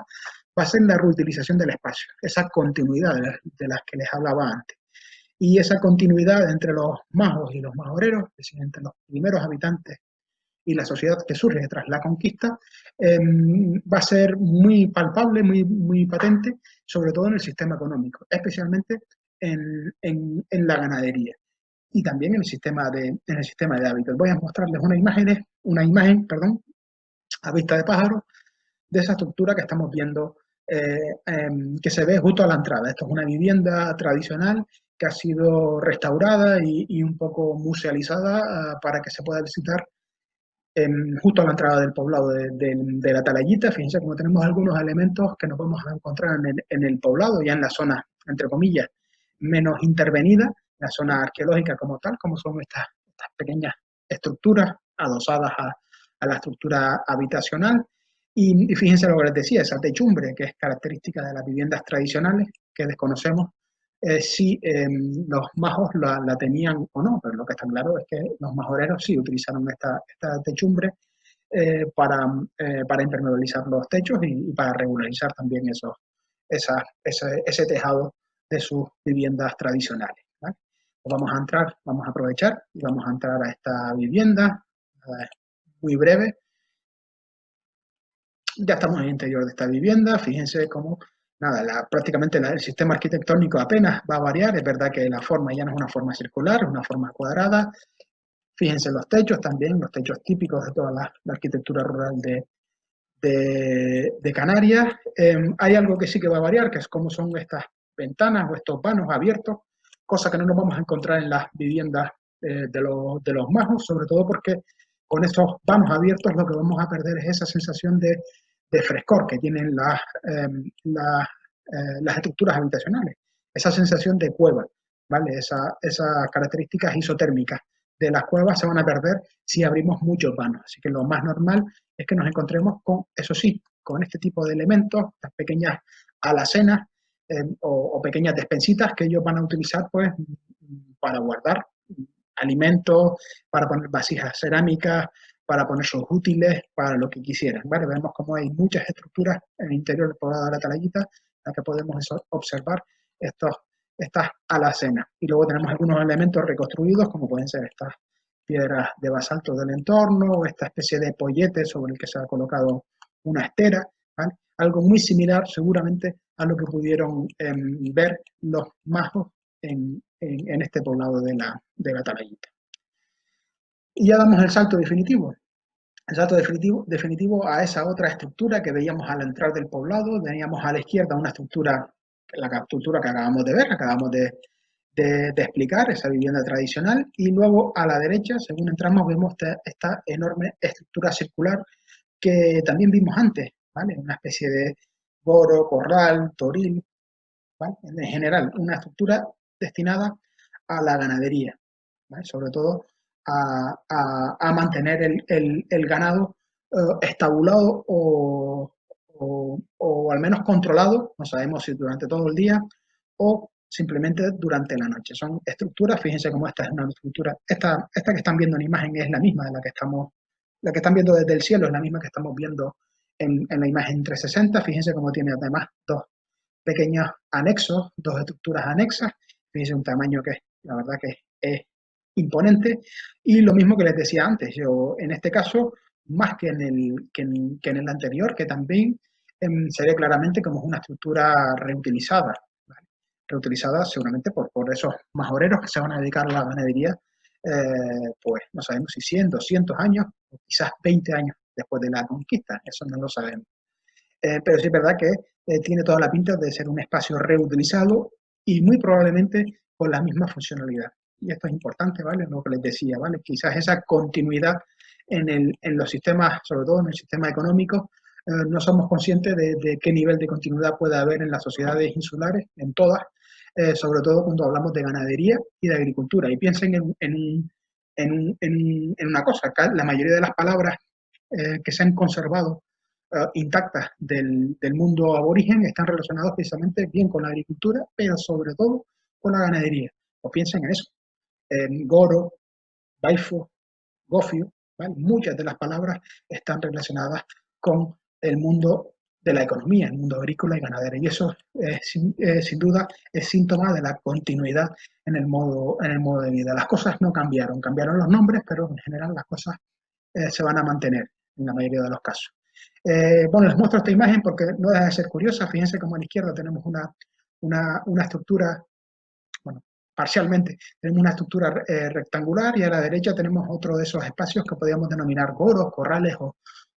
va a ser la reutilización del espacio, esa continuidad de las que les hablaba antes. Y esa continuidad entre los majos y los majoreros, es decir, entre los primeros habitantes y la sociedad que surge tras la conquista, va a ser muy palpable, muy patente, sobre todo en el sistema económico, especialmente en la ganadería y también en el sistema de hábitos. Voy a mostrarles una imagen, perdón, a vista de pájaro de esa estructura que estamos viendo, que se ve justo a la entrada. Esto es una vivienda tradicional que ha sido restaurada y un poco musealizada para que se pueda visitar justo a la entrada del poblado de la Talayita. Fíjense como tenemos algunos elementos que nos vamos a encontrar en el poblado, ya en la zona, entre comillas, menos intervenida, la zona arqueológica como tal, como son estas pequeñas estructuras adosadas a la estructura habitacional. Y fíjense lo que les decía, esa techumbre que es característica de las viviendas tradicionales que desconocemos si los majos la tenían o no, pero lo que está claro es que los majoreros sí utilizaron esta techumbre para impermeabilizar los techos y para regularizar también ese tejado de sus viviendas tradicionales. ¿Vale? Pues vamos a entrar, vamos a aprovechar y vamos a entrar a esta vivienda, muy breve. Ya estamos en el interior de esta vivienda, fíjense cómo, nada, prácticamente el sistema arquitectónico apenas va a variar, es verdad que la forma ya no es una forma circular, es una forma cuadrada. Fíjense los techos también, los techos típicos de toda la arquitectura rural de Canarias. Hay algo que sí que va a variar, que es cómo son estas ventanas o estos vanos abiertos, cosa que no nos vamos a encontrar en las viviendas de los majos, sobre todo porque con esos vanos abiertos lo que vamos a perder es esa sensación de frescor que tienen las estructuras habitacionales, esa sensación de cueva, ¿vale? Esas características isotérmicas de las cuevas se van a perder si abrimos muchos vanos, así que lo más normal es que nos encontremos con, eso sí, con este tipo de elementos, estas pequeñas alacenas o pequeñas despensitas que ellos van a utilizar pues para guardar alimentos, para poner vasijas cerámicas, para poner sus útiles, para lo que quisieran, ¿vale? Vemos como hay muchas estructuras en el interior del poblado de la Talayita, en las que podemos observar estas alacenas. Y luego tenemos algunos elementos reconstruidos, como pueden ser estas piedras de basalto del entorno, o esta especie de pollete sobre el que se ha colocado una estera, ¿vale? Algo muy similar seguramente a lo que pudieron ver los majos en este poblado de la Talayita. Y ya damos el salto definitivo. El salto definitivo a esa otra estructura que veíamos al entrar del poblado. Veíamos a la izquierda una estructura, la estructura que acabamos de ver, acabamos de explicar, esa vivienda tradicional, y luego a la derecha, según entramos, vemos esta enorme estructura circular que también vimos antes, ¿vale? Una especie de goro, corral, toril, ¿vale? En general, una estructura destinada a la ganadería, ¿vale? Sobre todo a mantener el ganado estabulado o al menos controlado, no sabemos si durante todo el día o simplemente durante la noche. Son estructuras, fíjense cómo esta es una estructura, esta que están viendo en imagen es la misma de la que están viendo desde el cielo es la misma que estamos viendo en la imagen 360, fíjense cómo tiene además dos pequeños anexos, dos estructuras anexas, fíjense un tamaño que la verdad que es imponente, y lo mismo que les decía antes, yo en este caso, más que que en el anterior, que también se ve claramente como es una estructura reutilizada, ¿vale? Reutilizada seguramente por esos majoreros que se van a dedicar a la ganadería, pues no sabemos si 100, 200 años, o quizás 20 años después de la conquista, eso no lo sabemos. Pero sí es verdad que tiene toda la pinta de ser un espacio reutilizado y muy probablemente con la misma funcionalidad. Y esto es importante, ¿vale? Lo que les decía, ¿vale? Quizás esa continuidad en los sistemas, sobre todo en el sistema económico, no somos conscientes de qué nivel de continuidad puede haber en las sociedades insulares, en todas, sobre todo cuando hablamos de ganadería y de agricultura. Y piensen en una cosa, la mayoría de las palabras que se han conservado intactas del mundo aborigen están relacionados precisamente bien con la agricultura, pero sobre todo con la ganadería. O piensen en eso. Goro, baifo, gofio, ¿vale? Muchas de las palabras están relacionadas con el mundo de la economía, el mundo agrícola y ganadero. Y eso, sin duda, es síntoma de la continuidad en el modo de vida. Las cosas no cambiaron, cambiaron los nombres, pero en general las cosas se van a mantener en la mayoría de los casos. Bueno, les muestro esta imagen porque no deja de ser curiosa. Fíjense cómo a la izquierda tenemos una estructura, bueno, parcialmente, tenemos una estructura rectangular y a la derecha tenemos otro de esos espacios que podríamos denominar goros, corrales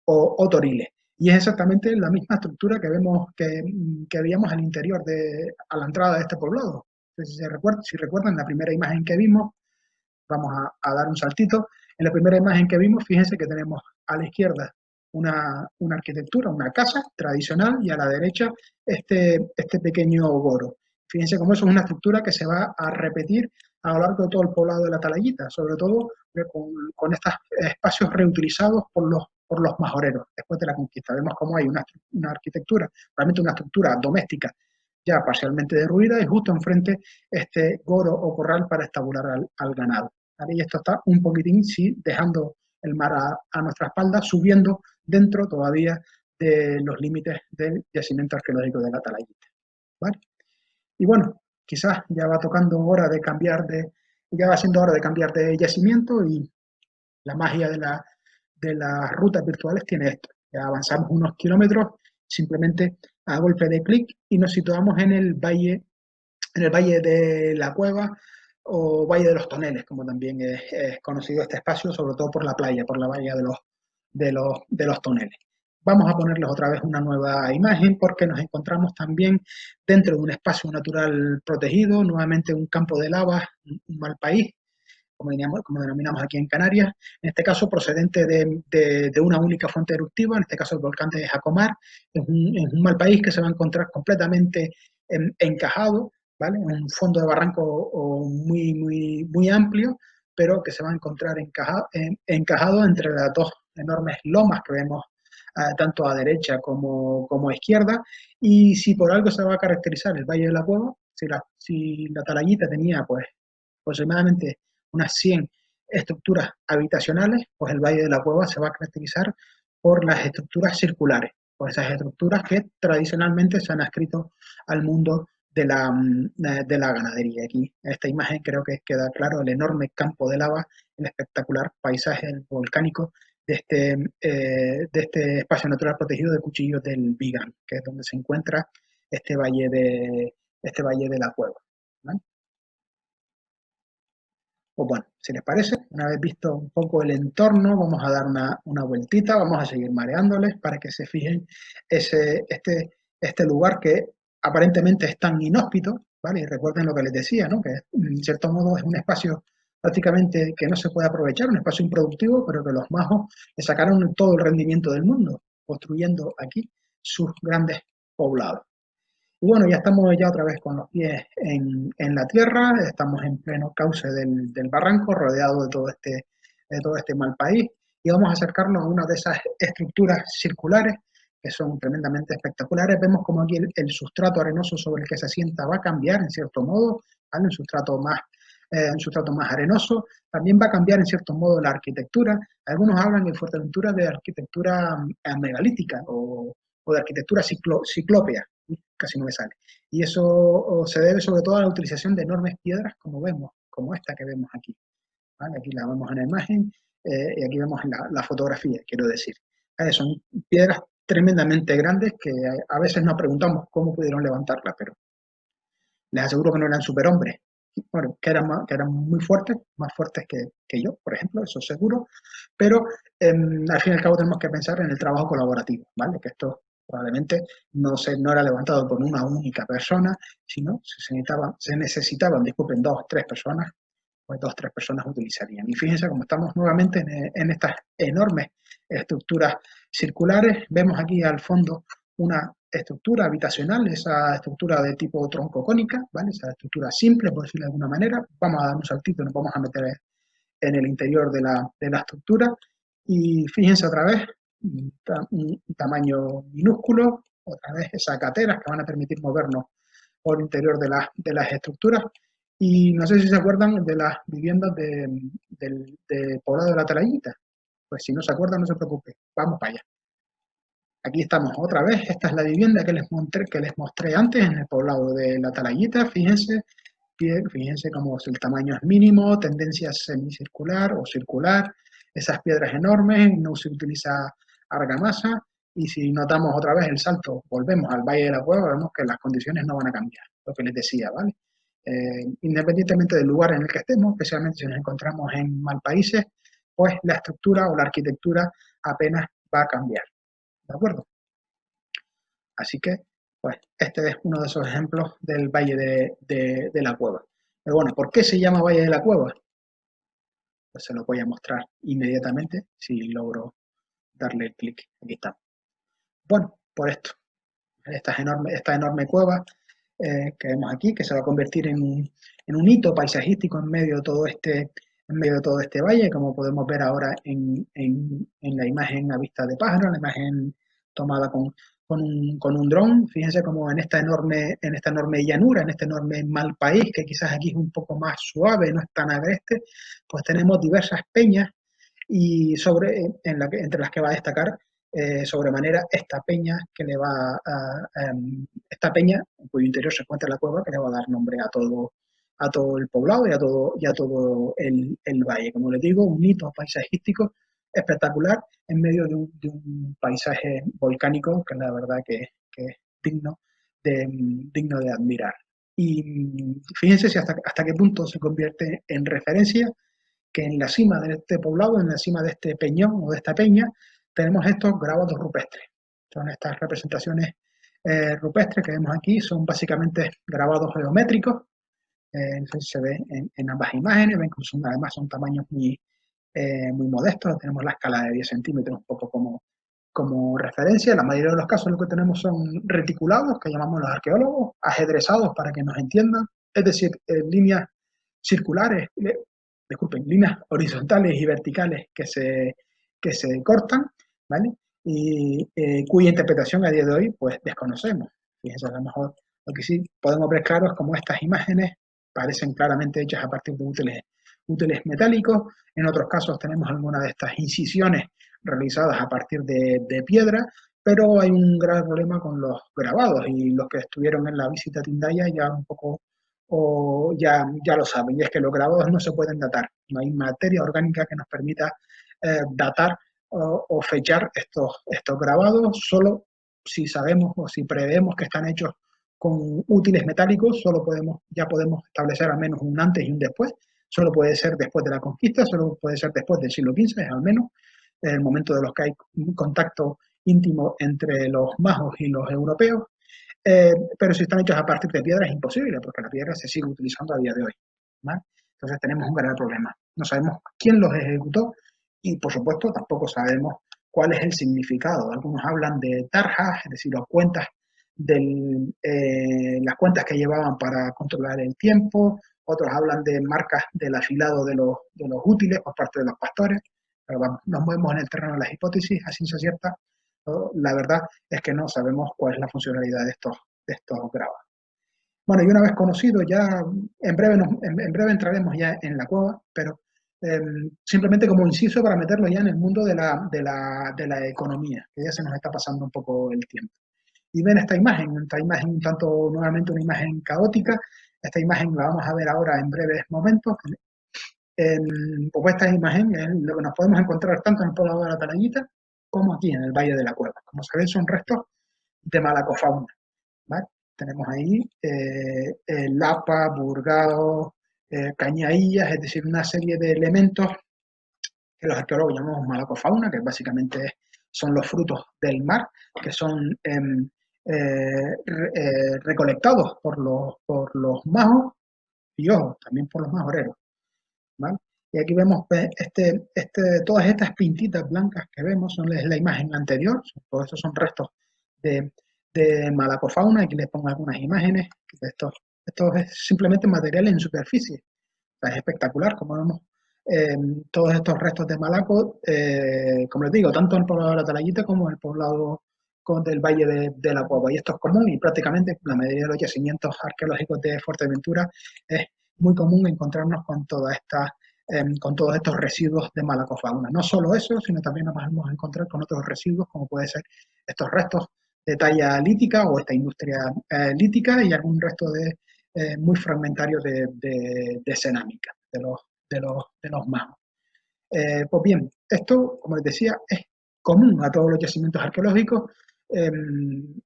o toriles. Y es exactamente la misma estructura que vemos que veíamos al interior a la entrada de este poblado. Entonces, si recuerdan la primera imagen que vimos, vamos a dar un saltito. En la primera imagen que vimos, fíjense que tenemos a la izquierda una arquitectura, una casa tradicional, y a la derecha este pequeño goro. Fíjense cómo eso es una estructura que se va a repetir a lo largo de todo el poblado de la Talayita, sobre todo con estos espacios reutilizados por los majoreros después de la conquista. Vemos cómo hay una arquitectura, realmente una estructura doméstica ya parcialmente derruida y justo enfrente este goro o corral para estabular al ganado. ¿Vale? Y esto está un poquitín, sí, dejando el mar a nuestra espalda, subiendo dentro todavía de los límites del yacimiento arqueológico de la Talayita. ¿Vale? Y bueno, quizás ya va tocando hora de cambiar Ya va siendo hora de cambiar de yacimiento y la magia de las rutas virtuales tiene esto. Ya avanzamos unos kilómetros simplemente a golpe de clic y nos situamos en el Valle de la Cueva o Valle de los Toneles, como también es conocido este espacio, sobre todo por la playa, por la bahía de los Toneles. Vamos a ponerles otra vez una nueva imagen porque nos encontramos también dentro de un espacio natural protegido, nuevamente un campo de lava, un mal país, como denominamos aquí en Canarias, en este caso procedente de una única fuente eruptiva, en este caso el volcán de Jacomar, es un mal país que se va a encontrar completamente encajado, ¿vale? Un fondo de barranco muy amplio, pero que se va a encontrar encajado entre las dos enormes lomas que vemos tanto a derecha como a izquierda, y si por algo se va a caracterizar el Valle de la Cueva, si la Talayita tenía pues aproximadamente unas 100 estructuras habitacionales, pues el Valle de la Cueva se va a caracterizar por las estructuras circulares, por esas estructuras que tradicionalmente se han adscrito al mundo de la ganadería. Aquí en esta imagen creo que queda claro el enorme campo de lava, el espectacular paisaje volcánico de este espacio natural protegido de Cuchillos del Vigan, que es donde se encuentra este valle de la Cueva, ¿vale? Pues bueno, si les parece, una vez visto un poco el entorno, vamos a dar una vueltita, vamos a seguir mareándoles para que se fijen este lugar que aparentemente es tan inhóspito, ¿vale? Y recuerden lo que les decía, ¿no? Que en cierto modo es un espacio prácticamente que no se puede aprovechar, un espacio improductivo, pero que los majos le sacaron todo el rendimiento del mundo, construyendo aquí sus grandes poblados. Y bueno, ya estamos ya otra vez con los pies en la tierra, estamos en pleno cauce del barranco, rodeado de todo este mal país, y vamos a acercarnos a una de esas estructuras circulares que son tremendamente espectaculares. Vemos como aquí el sustrato arenoso sobre el que se asienta va a cambiar en cierto modo, ¿vale? Un sustrato más arenoso. También va a cambiar en cierto modo la arquitectura. Algunos hablan en Fuerteventura de arquitectura megalítica o de arquitectura ciclópea, casi no me sale. Y eso se debe sobre todo a la utilización de enormes piedras, como vemos, como esta que vemos aquí, ¿vale? Aquí la vemos en la imagen y aquí vemos la fotografía, quiero decir. Son piedras tremendamente grandes que a veces nos preguntamos cómo pudieron levantarlas, pero les aseguro que no eran superhombres. Bueno, que eran muy fuertes, más fuertes que yo, por ejemplo, eso seguro, pero al fin y al cabo tenemos que pensar en el trabajo colaborativo, ¿vale? Que esto probablemente no era levantado por una única persona, sino se necesitaban, disculpen, dos, tres personas, pues dos, tres personas utilizarían. Y fíjense cómo estamos nuevamente en estas enormes estructuras circulares. Vemos aquí al fondo una estructura habitacional, esa estructura de tipo troncocónica, ¿vale? Esa estructura simple, por decirlo de alguna manera. Vamos a dar un saltito, nos vamos a meter en el interior de la estructura. Y fíjense otra vez, un tamaño minúsculo, otra vez esas cateras que van a permitir movernos por el interior de las estructuras. Y no sé si se acuerdan de las viviendas de Poblado de la Talayita. Pues si no se acuerdan, no se preocupe, vamos para allá. Aquí estamos otra vez, esta es la vivienda que les mostré antes en el poblado de la Talayita, fíjense cómo el tamaño es mínimo, tendencia semicircular o circular, esas piedras enormes, no se utiliza argamasa, y si notamos otra vez el salto, volvemos al Valle de la Cueva, vemos que las condiciones no van a cambiar, lo que les decía, ¿vale? Independientemente del lugar en el que estemos, especialmente si nos encontramos en malpaíses, pues la estructura o la arquitectura apenas va a cambiar, ¿de acuerdo? Así que, pues, este es uno de esos ejemplos del Valle de la Cueva. Pero bueno, ¿por qué se llama Valle de la Cueva? Pues se lo voy a mostrar inmediatamente si logro darle clic. Aquí está. Bueno, por esto, esta enorme cueva que vemos aquí, que se va a convertir en un hito paisajístico en medio de todo este valle, como podemos ver ahora en la imagen a vista de pájaro, la imagen tomada con un dron. Fíjense como en esta enorme llanura, en este enorme mal país, que quizás aquí es un poco más suave, no es tan agreste, pues tenemos diversas peñas y entre las que va a destacar sobremanera esta peña esta peña, en cuyo interior se encuentra la cueva, que le va a dar nombre a todo el poblado y a todo el valle. Como les digo, un hito paisajístico espectacular en medio de un paisaje volcánico que la verdad que es digno digno de admirar. Y fíjense si hasta qué punto se convierte en referencia que en la cima de este poblado, en la cima de este peñón o de esta peña, tenemos estos grabados rupestres. Son estas representaciones rupestres que vemos aquí, son básicamente grabados geométricos, se ve en ambas imágenes, ven que además son tamaños muy modestos, tenemos la escala de 10 centímetros un poco como referencia. En la mayoría de los casos lo que tenemos son reticulados, que llamamos los arqueólogos, ajedrezados para que nos entiendan, es decir, líneas circulares, disculpen, líneas horizontales y verticales que se cortan, ¿vale? Y cuya interpretación a día de hoy pues desconocemos. Fíjense, a lo mejor lo que sí podemos ver claro es como estas imágenes parecen claramente hechas a partir de útiles metálicos. En otros casos tenemos alguna de estas incisiones realizadas a partir de piedra, pero hay un gran problema con los grabados y los que estuvieron en la visita a Tindaya ya un poco ya lo saben, y es que los grabados no se pueden datar, no hay materia orgánica que nos permita datar o fechar estos grabados, solo si sabemos o si preveemos que están hechos con útiles metálicos, ya podemos establecer al menos un antes y un después, solo puede ser después de la conquista, solo puede ser después del siglo XV, al menos, el momento de los que hay un contacto íntimo entre los majos y los europeos, pero si están hechos a partir de piedra es imposible, porque la piedra se sigue utilizando a día de hoy, ¿vale? Entonces tenemos un gran problema. No sabemos quién los ejecutó y, por supuesto, tampoco sabemos cuál es el significado. Algunos hablan de tarjas, es decir, las cuentas que llevaban para controlar el tiempo, otros hablan de marcas del afilado de los útiles por parte de los pastores, pero vamos, nos movemos en el terreno de las hipótesis a ciencia cierta. La verdad es que no sabemos cuál es la funcionalidad de estos grabados. Bueno, y una vez conocido, ya en breve entraremos ya en la cueva, pero simplemente como inciso para meterlo ya en el mundo de la economía, que ya se nos está pasando un poco el tiempo. Y ven esta imagen un tanto nuevamente una imagen caótica. Esta imagen la vamos a ver ahora en breves momentos. Pues esta imagen es lo que nos podemos encontrar tanto en el poblado de la Talayita como aquí en el Valle de la Cueva. Como sabéis, son restos de malacofauna, ¿vale? Tenemos ahí lapa, burgado, cañadillas, es decir, una serie de elementos que los arqueólogos llamamos malacofauna, que básicamente son los frutos del mar, que son recolectados por los majos y, ojo, también por los majoreros, ¿vale? Y aquí vemos todas estas pintitas blancas que vemos, son la imagen anterior, todos estos son restos de, de malacofauna. Aquí les pongo algunas imágenes. Esto es simplemente material en superficie. O sea, es espectacular como vemos todos estos restos de malaco, como les digo, tanto en el poblado de la Talayita como en el poblado del Valle de la Cueva. Y esto es común y prácticamente la mayoría de los yacimientos arqueológicos de Fuerteventura es muy común encontrarnos con todos estos residuos de malacofauna. No solo eso, sino también nos vamos a encontrar con otros residuos, como pueden ser estos restos de talla lítica o esta industria lítica y algún resto muy fragmentario de cerámica, de los magos. Pues bien, esto, como les decía, es común a todos los yacimientos arqueológicos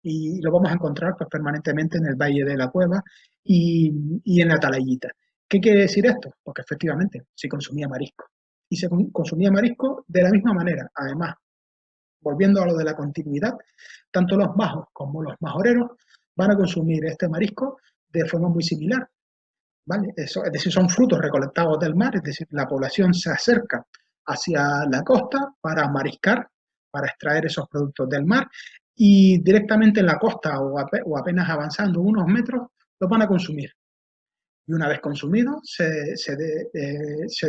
y lo vamos a encontrar pues, permanentemente en el Valle de la Cueva y en la Talayita. ¿Qué quiere decir esto? Porque efectivamente se consumía marisco. Y se consumía marisco de la misma manera. Además, volviendo a lo de la continuidad, tanto los majos como los majoreros van a consumir este marisco de forma muy similar. ¿Vale? Eso, es decir, son frutos recolectados del mar, es decir, la población se acerca hacia la costa para mariscar, para extraer esos productos del mar y directamente en la costa o apenas avanzando unos metros los van a consumir. Y una vez consumidos se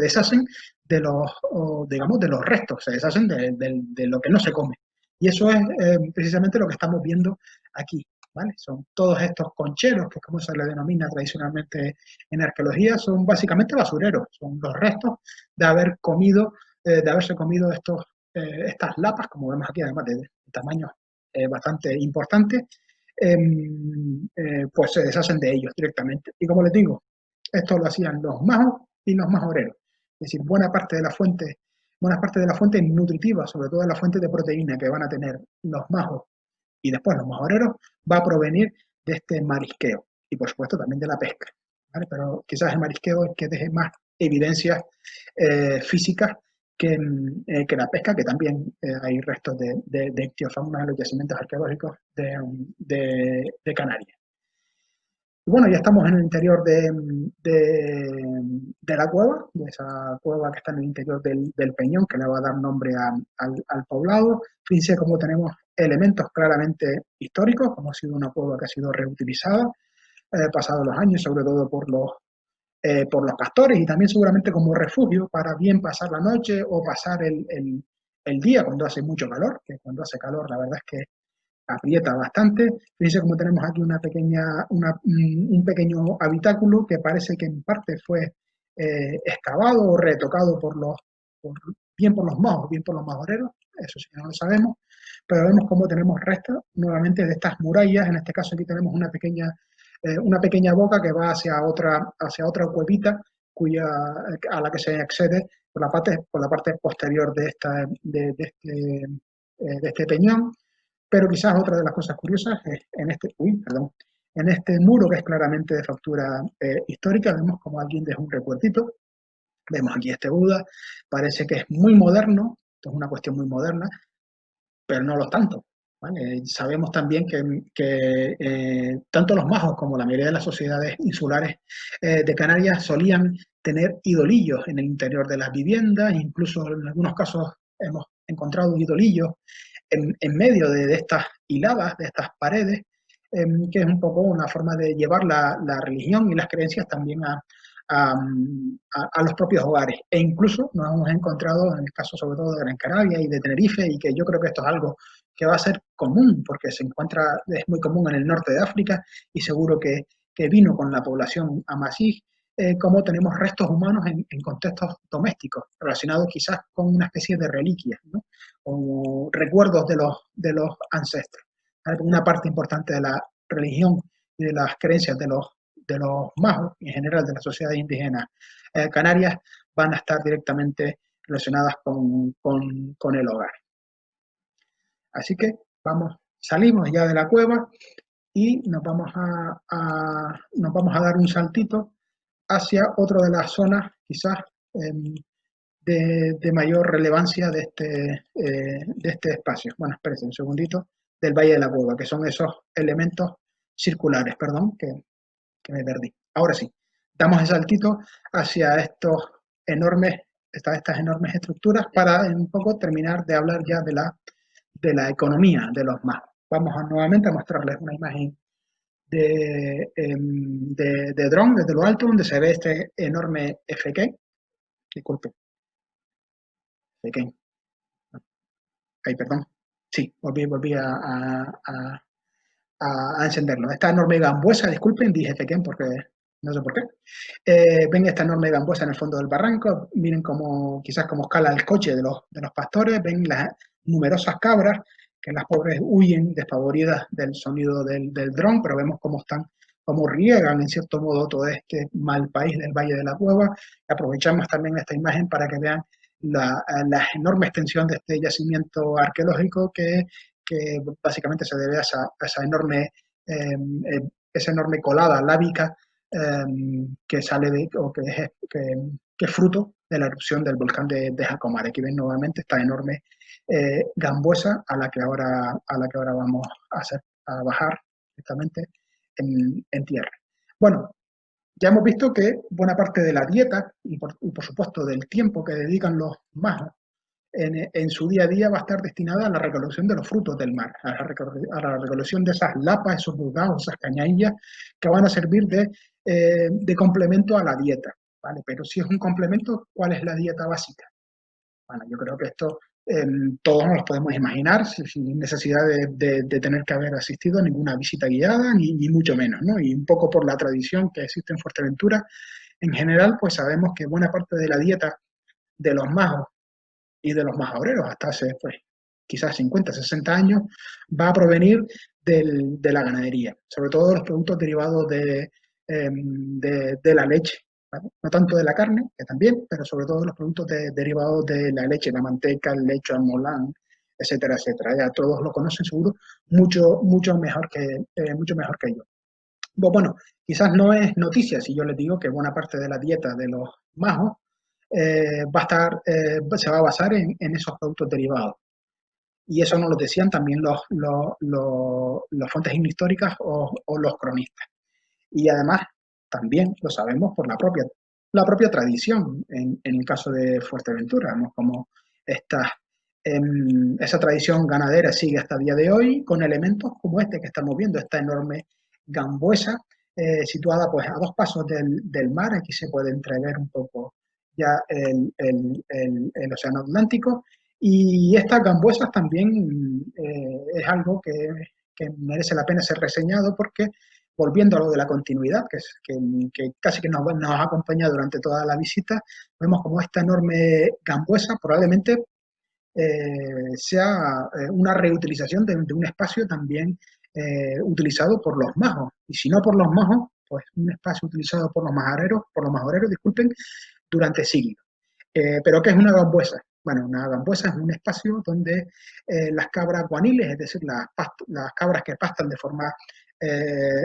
deshacen digamos, de los restos, se deshacen de lo que no se come. Y eso es precisamente lo que estamos viendo aquí. ¿Vale? Son todos estos concheros, que es como se le denomina tradicionalmente en arqueología, son básicamente basureros, son los restos de de haberse comido estas lapas, como vemos aquí, además de tamaños bastante importantes, pues se deshacen de ellos directamente. Y como les digo, Esto lo hacían los majos y los majoreros. Es decir, buena parte de la fuente nutritiva, sobre todo de la fuente de proteína que van a tener los majos y después los majoreros, va a provenir de este marisqueo y por supuesto también de la pesca, ¿vale? Pero quizás el marisqueo es que deje más evidencias físicas que la pesca, que también hay restos de ictiofauna en los yacimientos arqueológicos de Canarias. Y bueno, ya estamos en el interior de la cueva, de esa cueva que está en el interior del peñón, que le va a dar nombre al poblado. Fíjense cómo tenemos elementos claramente históricos, como ha sido una cueva que ha sido reutilizada, pasados los años, sobre todo por los pastores y también seguramente como refugio para bien pasar la noche o pasar el día cuando hace mucho calor, que cuando hace calor la verdad es que aprieta bastante. Fíjense como tenemos aquí un pequeño habitáculo que parece que en parte fue excavado o retocado bien por los majos, bien por los majoreros, eso sí no lo sabemos, pero vemos cómo tenemos restos nuevamente de estas murallas. En este caso aquí tenemos una pequeña boca que va hacia otra cuevita a la que se accede por la parte posterior de este peñón. Pero quizás otra de las cosas curiosas es en este muro que es claramente de factura histórica, vemos como alguien deja un recuerdito. Vemos aquí este Buda, parece que es muy moderno, esto es una cuestión muy moderna, pero no lo tanto, ¿vale? Sabemos también que tanto los majos como la mayoría de las sociedades insulares de Canarias solían tener idolillos en el interior de las viviendas, incluso en algunos casos hemos encontrado idolillos en medio de estas hiladas, de estas paredes, que es un poco una forma de llevar la religión y las creencias también a los propios hogares. E incluso nos hemos encontrado en el caso sobre todo de Gran Canaria y de Tenerife, y que yo creo que esto es algo que va a ser común, porque es muy común en el norte de África y seguro que vino con la población amasí, como tenemos restos humanos en contextos domésticos, relacionados quizás con una especie de reliquias, ¿no? O recuerdos de los ancestros. Una parte importante de la religión y de las creencias de los majos, y en general de las sociedades indígenas canarias, van a estar directamente relacionadas con el hogar. Así que salimos ya de la cueva y nos vamos a dar un saltito hacia otra de las zonas quizás de mayor relevancia de este espacio. Bueno, espérense un segundito, del Valle de la Cueva, que son esos elementos circulares, perdón, que me perdí. Ahora sí, damos el saltito hacia estas enormes estructuras para un poco terminar de hablar ya de la economía de los magos. Vamos nuevamente a mostrarles una imagen de dron desde lo alto, donde se ve este enorme FK. Disculpe. FK. Ay, perdón. Sí, volví a encenderlo. Esta enorme gambuesa, disculpen, dije FK porque no sé por qué. Ven esta enorme gambuesa en el fondo del barranco, miren quizás cómo escala el coche de los pastores, ven las numerosas cabras, que las pobres huyen despavoridas del sonido del dron, pero vemos cómo riegan en cierto modo todo este mal país del Valle de la Cueva. Aprovechamos también esta imagen para que vean la enorme extensión de este yacimiento arqueológico que básicamente se debe a esa enorme colada lábica que sale que es fruto de la erupción del volcán de Jacomar. Aquí ven nuevamente esta enorme gambuesa a la que ahora vamos a bajar directamente en tierra. Bueno, ya hemos visto que buena parte de la dieta y por supuesto del tiempo que dedican los majos en su día a día va a estar destinada a la recolección de los frutos del mar, a la recolección de esas lapas, esos bugaos, esas cañadillas que van a servir de complemento a la dieta, ¿vale? Pero si es un complemento, ¿cuál es la dieta básica? Bueno, yo creo que esto todos nos lo podemos imaginar sin necesidad de tener que haber asistido a ninguna visita guiada, ni mucho menos, ¿no? Y un poco por la tradición que existe en Fuerteventura, en general, pues sabemos que buena parte de la dieta de los majos y de los majoreros hasta hace pues, quizás 50, 60 años, va a provenir de la ganadería, sobre todo los productos derivados de la leche, ¿vale? No tanto de la carne, que también, pero sobre todo de los productos derivados de la leche, la manteca, el leche, el molán, etcétera, etcétera. Ya todos lo conocen seguro mucho mejor que yo. Bueno, quizás no es noticia si yo les digo que buena parte de la dieta de los majos se va a basar en esos productos derivados. Y eso nos lo decían también las fuentes históricas o los cronistas. Y además, también lo sabemos por la propia tradición, en el caso de Fuerteventura, ¿no? Como esta, esa tradición ganadera sigue hasta el día de hoy, con elementos como este que estamos viendo, esta enorme gambuesa, situada pues a 2 pasos del mar. Aquí se puede entrever un poco ya el océano Atlántico, y estas gambuesas también es algo que merece la pena ser reseñado, porque volviendo a lo de la continuidad, que casi que nos ha acompañado durante toda la visita, vemos como esta enorme gambuesa probablemente sea una reutilización de un espacio también utilizado por los majos. Y si no por los majos, pues un espacio utilizado por los majoreros, disculpen, durante siglos. ¿Pero qué es una gambuesa? Bueno, una gambuesa es un espacio donde las cabras guaniles, es decir, las cabras que pastan de forma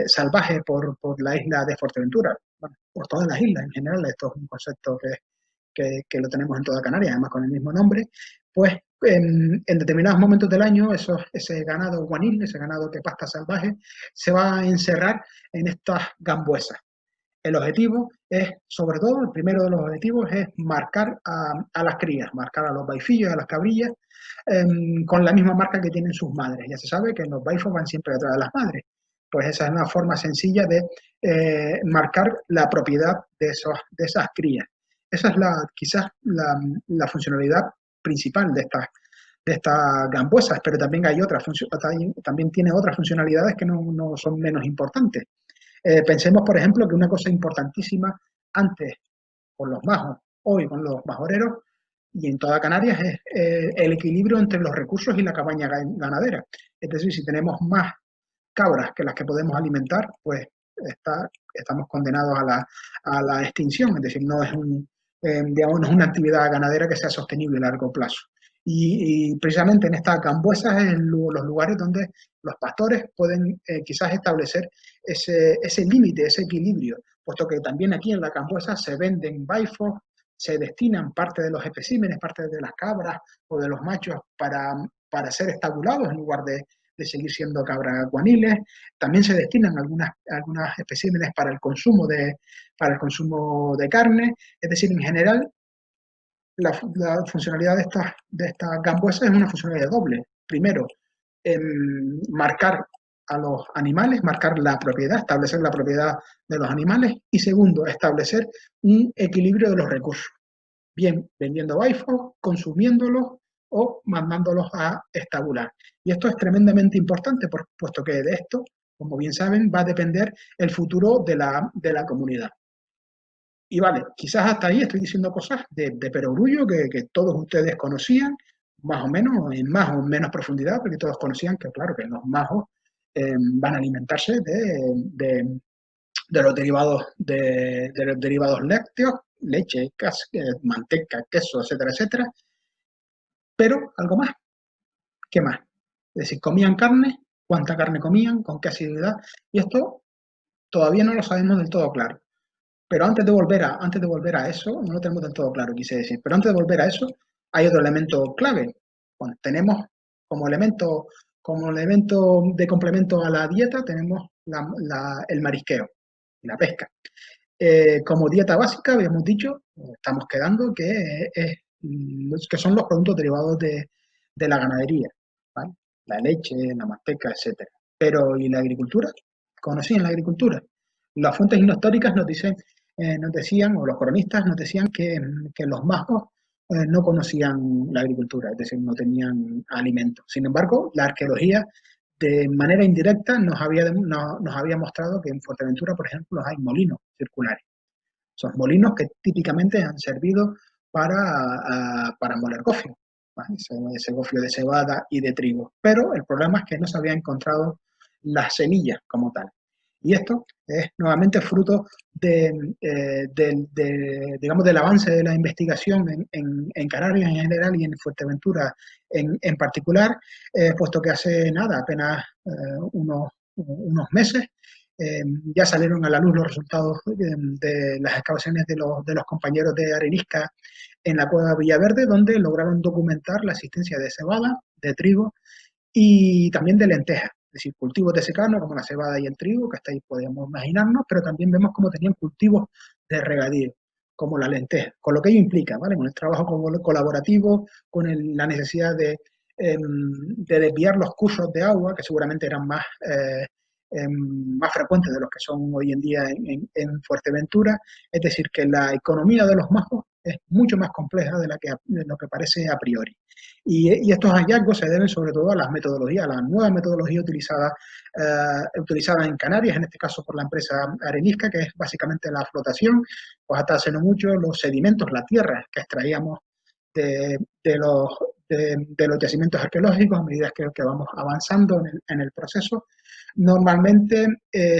salvaje por la isla de Fuerteventura, bueno, por todas las islas en general, esto es un concepto que lo tenemos en toda Canarias, además con el mismo nombre, pues en determinados momentos del año ese ganado guanil, ese ganado que pasta salvaje, se va a encerrar en estas gambuesas. El objetivo es, sobre todo, el primero de los objetivos es marcar a las crías, marcar a los baifillos, a las cabrillas, con la misma marca que tienen sus madres. Ya se sabe que los baifos van siempre detrás de las madres. Pues esa es una forma sencilla de marcar la propiedad de esas crías. Esa es quizás la funcionalidad principal de estas gambuesas, pero también hay también tiene otras funcionalidades que no son menos importantes. Pensemos, por ejemplo, que una cosa importantísima antes con los majos, hoy con los majoreros y en toda Canarias es el equilibrio entre los recursos y la cabaña ganadera. Es decir, si tenemos más cabras que las que podemos alimentar, pues estamos condenados a la extinción. Es decir, digamos, no es una actividad ganadera que sea sostenible a largo plazo. Y precisamente en estas gambuesas es los lugares donde los pastores pueden quizás establecer ese límite, ese equilibrio, puesto que también aquí en la gambuesa se venden baifos, se destinan parte de los especímenes, parte de las cabras o de los machos para ser estabulados en lugar de seguir siendo cabras guaniles. También se destinan algunas especímenes para el consumo de carne. Es decir, en general, la funcionalidad de estas gambuesas es una funcionalidad doble. Primero, marcar a los animales, marcar la propiedad, establecer la propiedad de los animales. Y segundo, establecer un equilibrio de los recursos. Bien vendiendo baifos, consumiéndolos o mandándolos a estabular. Y esto es tremendamente importante, puesto que de esto, como bien saben, va a depender el futuro de la comunidad. Y vale, quizás hasta ahí estoy diciendo cosas de perogrullo que todos ustedes conocían, más o menos, en más o menos profundidad, porque todos conocían que, claro, que los majos van a alimentarse de los derivados lácteos, leche, manteca, queso, etcétera, etcétera, pero algo más. ¿Qué más? Es decir, comían carne, cuánta carne comían, con qué asiduidad, y esto todavía no lo sabemos del todo claro. Pero antes de volver a eso, no lo tenemos del todo claro, quise decir, pero antes de volver a eso, hay otro elemento clave. Bueno, tenemos como elemento de complemento a la dieta, tenemos el marisqueo y la pesca. Como dieta básica, habíamos dicho, estamos quedando que son los productos derivados de la ganadería, ¿vale? La leche, la manteca, etcétera. Pero, ¿y la agricultura? ¿Conocían la agricultura? Las fuentes históricas nos decían, o los cronistas nos decían que los majos no conocían la agricultura, es decir, no tenían alimentos. Sin embargo, la arqueología de manera indirecta nos había mostrado que en Fuerteventura, por ejemplo, hay molinos circulares. Son molinos que típicamente han servido para moler gofio, ¿vale? Ese gofio de cebada y de trigo. Pero el problema es que no se había encontrado las semillas como tal. Y esto es nuevamente fruto digamos, del avance de la investigación en Canarias en general y en Fuerteventura en particular, puesto que hace nada, apenas unos meses, ya salieron a la luz los resultados de las excavaciones de los compañeros de Arenisca en la cueva Villaverde, donde lograron documentar la existencia de cebada, de trigo y también de lentejas, es decir, cultivos de secano como la cebada y el trigo, que hasta ahí podemos imaginarnos, pero también vemos cómo tenían cultivos de regadío, como la lenteja, con lo que ello implica, ¿vale? Con el trabajo colaborativo, con la necesidad de desviar los cursos de agua, que seguramente eran más frecuentes de los que son hoy en día en Fuerteventura, es decir, que la economía de los majos es mucho más compleja de lo que parece a priori. Y estos hallazgos se deben sobre todo a las metodologías, a la nueva metodología utilizada en Canarias, en este caso por la empresa Arenisca, que es básicamente la flotación, pues hasta hace no mucho los sedimentos, la tierra que extraíamos de, de los, de los yacimientos arqueológicos a medida que vamos avanzando en el proceso. Normalmente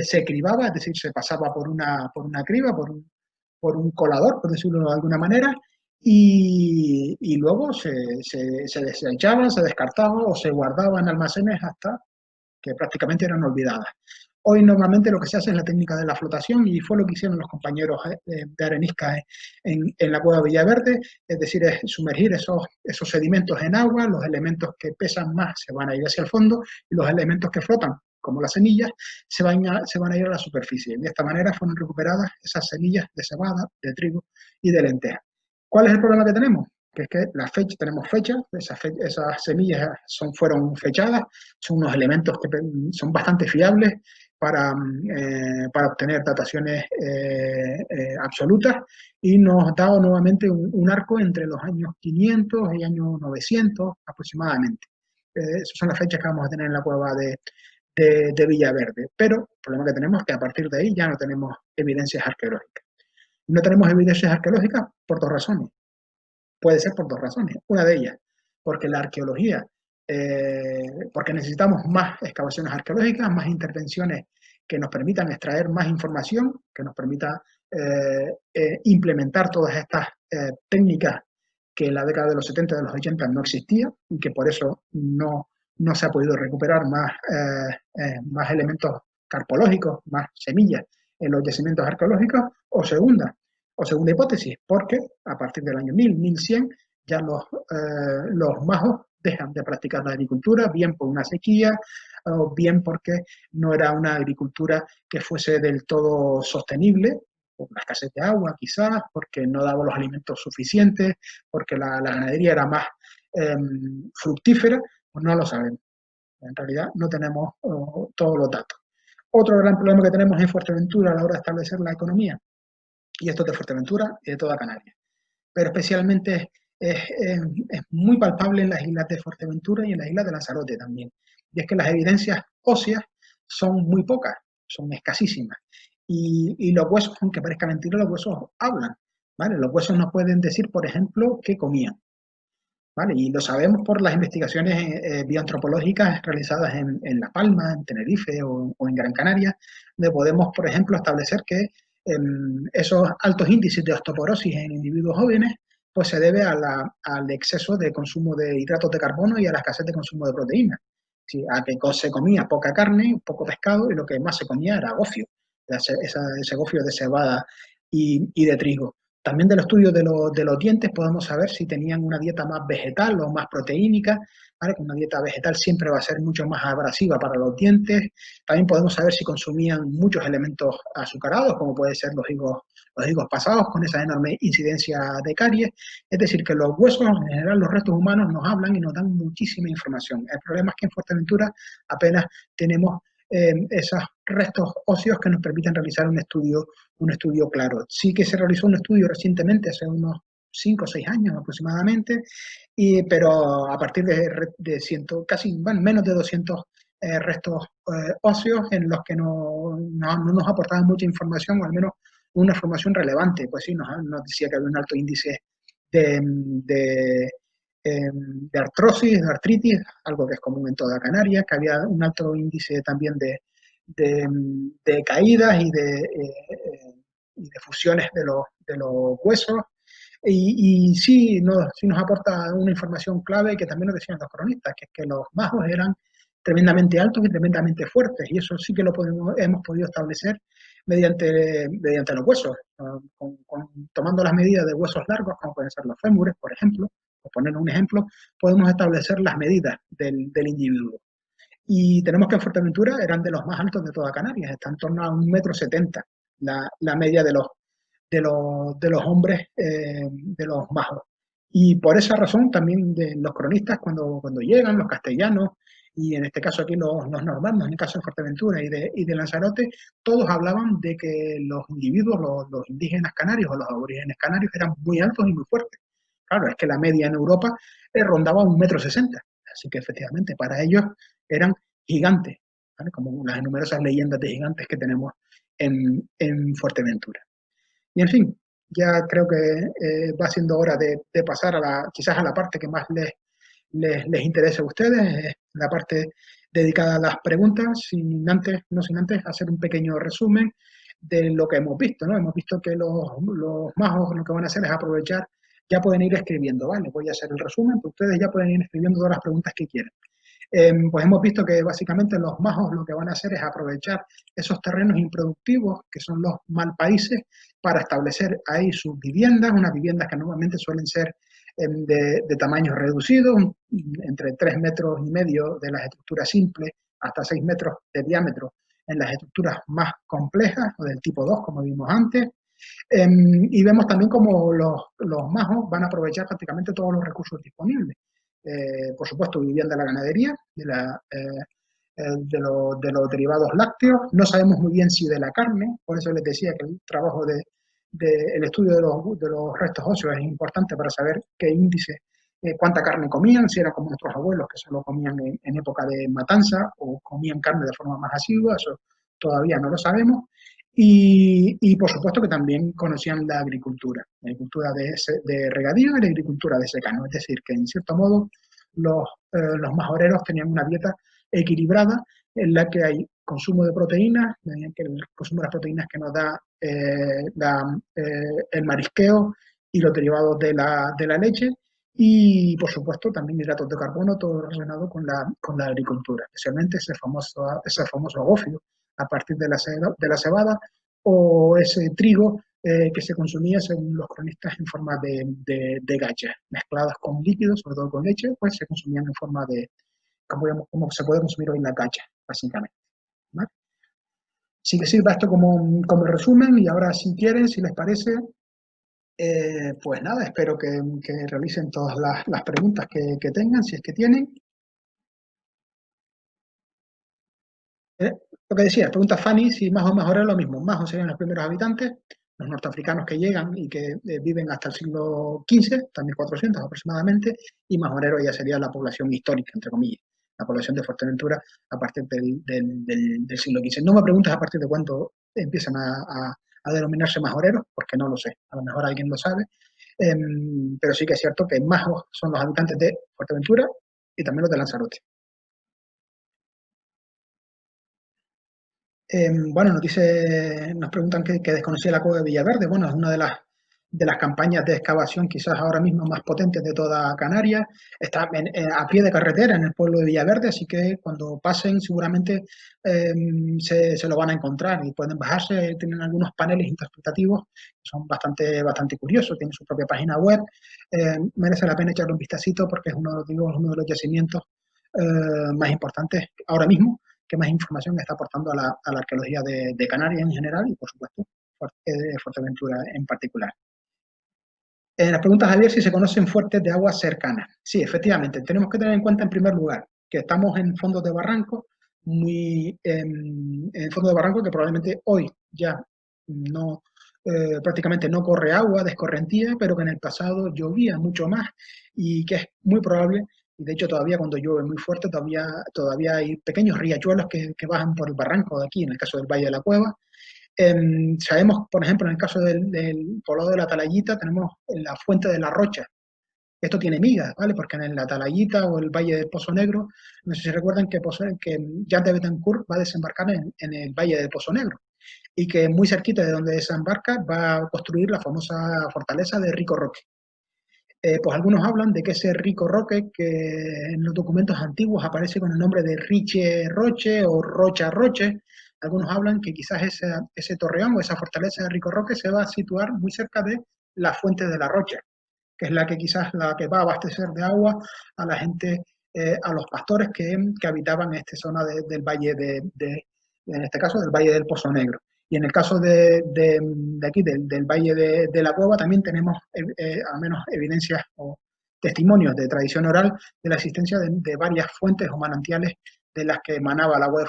se cribaba, es decir, se pasaba por una criba, por un colador, por decirlo de alguna manera, y luego se desechaba, se descartaba o se guardaba en almacenes hasta que prácticamente eran olvidadas. Hoy normalmente lo que se hace es la técnica de la flotación y fue lo que hicieron los compañeros de Arenisca en la cueva Villaverde, es decir, es sumergir esos sedimentos en agua, los elementos que pesan más se van a ir hacia el fondo y los elementos que flotan, como las semillas, se van a ir a la superficie. De esta manera fueron recuperadas esas semillas de cebada, de trigo y de lenteja. ¿Cuál es el problema que tenemos? Que es que tenemos fechas, esas semillas fueron fechadas, son unos elementos que son bastante fiables para obtener dataciones absolutas y nos da nuevamente un arco entre los años 500 y años 900 aproximadamente. Esas son las fechas que vamos a tener en la cueva de Villaverde. Pero el problema que tenemos es que a partir de ahí ya no tenemos evidencias arqueológicas. No tenemos evidencias arqueológicas por dos razones. Puede ser por dos razones. Una de ellas, porque la arqueología, porque necesitamos más excavaciones arqueológicas, más intervenciones que nos permitan extraer más información, que nos permita implementar todas estas técnicas que en la década de los 70 y de los 80 no existían y que por eso no se ha podido recuperar más elementos carpológicos, más semillas en los yacimientos arqueológicos. O segunda hipótesis, porque a partir del año 1000, 1100, ya los majos dejan de practicar la agricultura, bien por una sequía, o bien porque no era una agricultura que fuese del todo sostenible, por la escasez de agua quizás, porque no daba los alimentos suficientes, porque la ganadería era más fructífera, pues no lo sabemos. En realidad no tenemos todos los datos. Otro gran problema que tenemos en Fuerteventura a la hora de establecer la economía, y esto es de Fuerteventura y de toda Canarias, pero especialmente es muy palpable en las islas de Fuerteventura y en las islas de Lanzarote también. Y es que las evidencias óseas son muy pocas, son escasísimas. Y los huesos, aunque parezca mentira, los huesos hablan. ¿Vale? Los huesos nos pueden decir, por ejemplo, qué comían. ¿Vale? Y lo sabemos por las investigaciones bioantropológicas realizadas en La Palma, en Tenerife o en Gran Canaria, donde podemos, por ejemplo, establecer que esos altos índices de osteoporosis en individuos jóvenes pues se debe al exceso de consumo de hidratos de carbono y a la escasez de consumo de proteínas. Sí, a que se comía poca carne, poco pescado y lo que más se comía era gofio, ese gofio de cebada y de trigo. También del estudio de los dientes podemos saber si tenían una dieta más vegetal o más proteínica, ¿vale? Una dieta vegetal siempre va a ser mucho más abrasiva para los dientes. También podemos saber si consumían muchos elementos azucarados, como puede ser los higos pasados, con esa enorme incidencia de caries. Es decir, que los huesos, en general, los restos humanos nos hablan y nos dan muchísima información. El problema es que en Fuerteventura apenas tenemos esos restos óseos que nos permiten realizar un estudio claro. Sí que se realizó un estudio recientemente, hace unos 5 o 6 años aproximadamente, pero a partir casi menos de 200 restos óseos en los que no nos aportaban mucha información, o al menos una información relevante. Pues sí, nos decía que había un alto índice de, de, de artrosis, de artritis, algo que es común en toda Canarias, que había un alto índice también de caídas y de fusiones de los huesos. Y sí, sí nos aporta una información clave que también lo decían los cronistas, que es que los magos eran tremendamente altos y tremendamente fuertes, y eso sí que hemos podido establecer mediante los huesos, tomando las medidas de huesos largos, como pueden ser los fémures, por ejemplo, por poner un ejemplo, podemos establecer las medidas del individuo. Y tenemos que en Fuerteventura eran de los más altos de toda Canarias, está en torno a 1,70 m la media de los hombres, de los majos. Y por esa razón también de los cronistas cuando llegan, los castellanos, y en este caso aquí los normandos, en el caso de Fuerteventura y de Lanzarote, todos hablaban de que los individuos, los indígenas canarios o los aborígenes canarios eran muy altos y muy fuertes. Claro, es que la media en Europa rondaba 1,60 m, así que efectivamente para ellos eran gigantes, ¿vale? Como las numerosas leyendas de gigantes que tenemos en Fuerteventura. Y en fin, ya creo que va siendo hora de pasar quizás a la parte que más les interese a ustedes, la parte dedicada a las preguntas, no sin antes hacer un pequeño resumen de lo que hemos visto, ¿no? Hemos visto que los magos lo que van a hacer es aprovechar, ya pueden ir escribiendo, ¿vale? Voy a hacer el resumen, pero ustedes ya pueden ir escribiendo todas las preguntas que quieran. Pues hemos visto que básicamente los majos lo que van a hacer es aprovechar esos terrenos improductivos, que son los malpaíses, para establecer ahí sus viviendas, unas viviendas que normalmente suelen ser de tamaños reducidos, entre 3,5 m de las estructuras simples hasta 6 metros de diámetro en las estructuras más complejas o del tipo 2, como vimos antes. Y vemos también cómo los majos van a aprovechar prácticamente todos los recursos disponibles. Por supuesto, vivían de la ganadería, de los derivados lácteos. No sabemos muy bien si de la carne, por eso les decía que el trabajo el estudio de los restos óseos es importante para saber qué índice, cuánta carne comían, si eran como nuestros abuelos que solo comían en época de matanza o comían carne de forma más asidua, eso todavía no lo sabemos. Y por supuesto que también conocían la agricultura de regadío y la agricultura de secano, es decir, que en cierto modo los majoreros tenían una dieta equilibrada en la que hay consumo de proteínas, mediante el consumo de las proteínas que nos da el marisqueo y los derivados de la leche, y por supuesto también hidratos de carbono, todo relacionado con la agricultura, especialmente ese famoso agofio a partir de la cebada o ese trigo que se consumía, según los cronistas, en forma de gachas, mezcladas con líquidos, sobre todo con leche, pues se consumían en forma como se puede consumir hoy en la gacha, básicamente, ¿vale? Sí que sirva esto como resumen, y ahora si quieren, si les parece, pues nada, espero que realicen todas las preguntas que tengan, si es que tienen. Eh, lo que decía, pregunta Fanny si más o mejor es lo mismo. Majos serían los primeros habitantes, los norteafricanos que llegan y que viven hasta el siglo XV, hasta 1400 aproximadamente, y majoreros ya sería la población histórica, entre comillas, la población de Fuerteventura a partir del siglo XV. No me preguntes a partir de cuándo empiezan a denominarse majoreros, porque no lo sé, a lo mejor alguien lo sabe, pero sí que es cierto que majos son los habitantes de Fuerteventura y también los de Lanzarote. Bueno, nos preguntan que desconocía la cueva de Villaverde. Bueno, es una de las campañas de excavación quizás ahora mismo más potentes de toda Canarias. Está a pie de carretera en el pueblo de Villaverde, así que cuando pasen seguramente se lo van a encontrar y pueden bajarse. Tienen algunos paneles interpretativos que son bastante curiosos. Tienen su propia página web. Merece la pena echarle un vistacito porque es uno de los yacimientos más importantes ahora mismo, que más información está aportando a la arqueología de Canarias en general y, por supuesto, de Fuerteventura en particular. Las preguntas, Javier, si se conocen fuertes de aguas cercanas. Sí, efectivamente, tenemos que tener en cuenta en primer lugar que estamos en fondos de barranco, en fondos de barranco que probablemente hoy ya no, prácticamente no corre agua de escorrentía, pero que en el pasado llovía mucho más y que es muy probable, y de hecho todavía cuando llueve muy fuerte, todavía hay pequeños riachuelos que bajan por el barranco de aquí, en el caso del Valle de la Cueva. Sabemos, por ejemplo, en el caso del poblado de la Talayita, tenemos la Fuente de la Rocha, Esto tiene migas, ¿vale? Porque en la Talayita o el Valle del Pozo Negro, no sé si recuerdan que, que Jan de Betancourt va a desembarcar en el Valle del Pozo Negro y que muy cerquita de donde desembarca va a construir la famosa fortaleza de Rico Roque. Pues algunos hablan de que ese Rico Roque, que en los documentos antiguos aparece con el nombre de Riche Roche o Rocha Roche, algunos hablan que quizás ese torreón o esa fortaleza de Rico Roque se va a situar muy cerca de la fuente de la Rocha, que es la que quizás la que va a abastecer de agua a la gente, a los pastores que habitaban esta zona del valle en este caso, del Valle del Pozo Negro. Y en el caso de aquí, del Valle de la Cueva, también tenemos al menos evidencias o testimonios de tradición oral de la existencia de varias fuentes o manantiales de las que emanaba el agua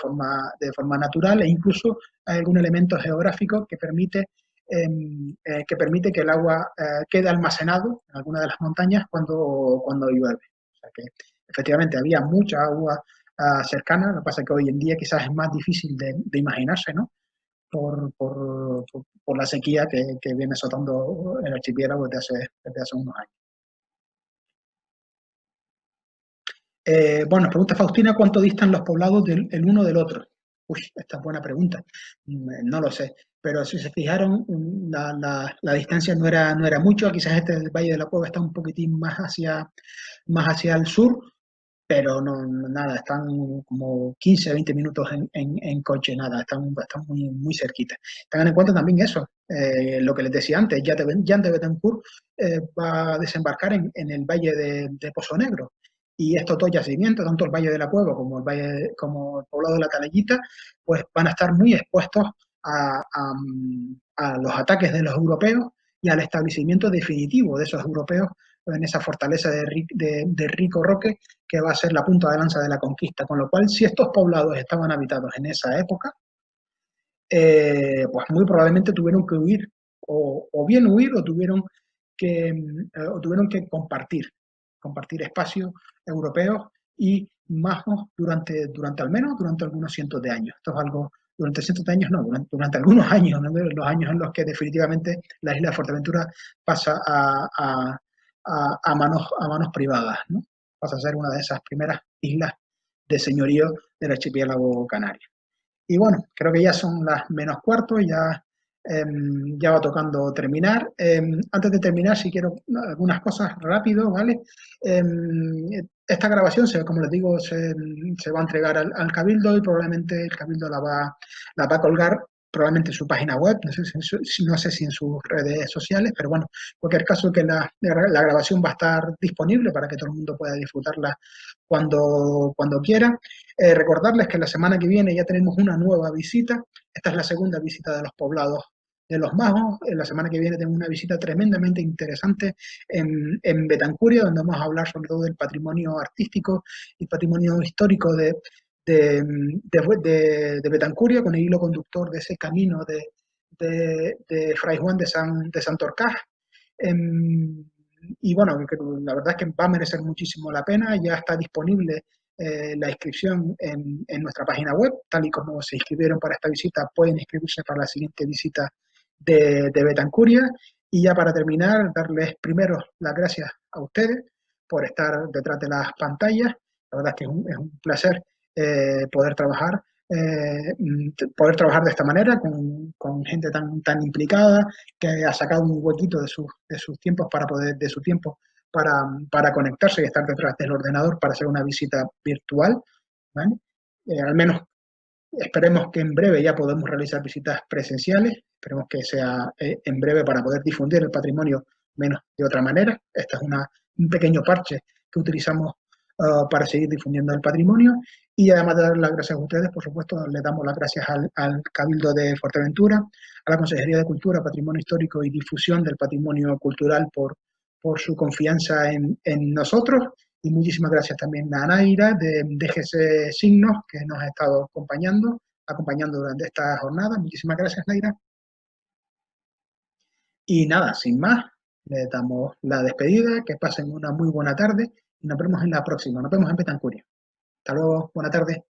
de forma natural, e incluso hay algún elemento geográfico que permite que el agua quede almacenado en alguna de las montañas cuando llueve. O sea que efectivamente había mucha agua cercana, lo que pasa es que hoy en día quizás es más difícil de imaginarse, ¿no? Por la sequía que viene azotando el archipiélago desde hace unos años. Bueno, pregunta Faustina, ¿cuánto distan los poblados el uno del otro? Uy, esta es buena pregunta. No lo sé, pero si se fijaron, la distancia no era mucho, quizás este del Valle de la Cueva está un poquitín más hacia el sur, pero no, nada, están como 15, 20 minutos en coche, nada, están muy cerquita. Tengan en cuenta también eso, lo que les decía antes, Jan de Betancourt va a desembarcar en el Valle de Pozo Negro. Y estos dos yacimientos, tanto el Valle de la Cueva como el poblado de la Talayita, pues van a estar muy expuestos a los ataques de los europeos y al establecimiento definitivo de esos europeos en esa fortaleza de Rico Roque, que va a ser la punta de lanza de la conquista. Con lo cual, si estos poblados estaban habitados en esa época, pues muy probablemente tuvieron que huir, o bien huir, o tuvieron que compartir espacios europeos y majos durante al menos durante algunos cientos de años. Esto es algo, durante cientos de años no, durante algunos años, ¿no? Los años en los que definitivamente la isla de Fuerteventura pasa a manos privadas, ¿no? Pasa a ser una de esas primeras islas de señorío del archipiélago canario. Y bueno, creo que ya son las menos cuarto, ya va tocando terminar. Antes de terminar, si quiero algunas cosas rápido, ¿vale? Esta grabación, como les digo, se va a entregar al Cabildo y probablemente el Cabildo la va a colgar probablemente en su página web, no sé si en sus redes sociales, pero bueno, en cualquier caso que la grabación va a estar disponible para que todo el mundo pueda disfrutarla cuando quiera. Recordarles que la semana que viene ya tenemos una nueva visita. Esta es la segunda visita de los poblados de los Majos. La semana que viene tenemos una visita tremendamente interesante en Betancuria, donde vamos a hablar sobre todo del patrimonio artístico y patrimonio histórico de Betancuria, con el hilo conductor de ese camino de Fray Juan de Santorcaz. Y bueno, la verdad es que va a merecer muchísimo la pena. Ya está disponible la inscripción en nuestra página web, tal y como se inscribieron para esta visita, pueden inscribirse para la siguiente visita de Betancuria. Y ya para terminar, darles primero las gracias a ustedes por estar detrás de las pantallas. La verdad es que es un placer poder trabajar. Poder trabajar de esta manera con gente tan implicada, que ha sacado un huequito de sus tiempos de su tiempo para conectarse y estar detrás del ordenador para hacer una visita virtual, ¿vale? Al menos esperemos que en breve ya podamos realizar visitas presenciales, esperemos que sea en breve para poder difundir el patrimonio menos de otra manera. Este es un pequeño parche que utilizamos para seguir difundiendo el patrimonio. Y además de dar las gracias a ustedes, por supuesto, le damos las gracias al Cabildo de Fuerteventura, a la Consejería de Cultura, Patrimonio Histórico y Difusión del Patrimonio Cultural por su confianza en nosotros. Y muchísimas gracias también a Naira de DGC Signos, que nos ha estado acompañando durante esta jornada. Muchísimas gracias, Naira. Y nada, sin más, le damos la despedida, que pasen una muy buena tarde y nos vemos en la próxima. Nos vemos en Betancuria. Hasta luego, buena tarde.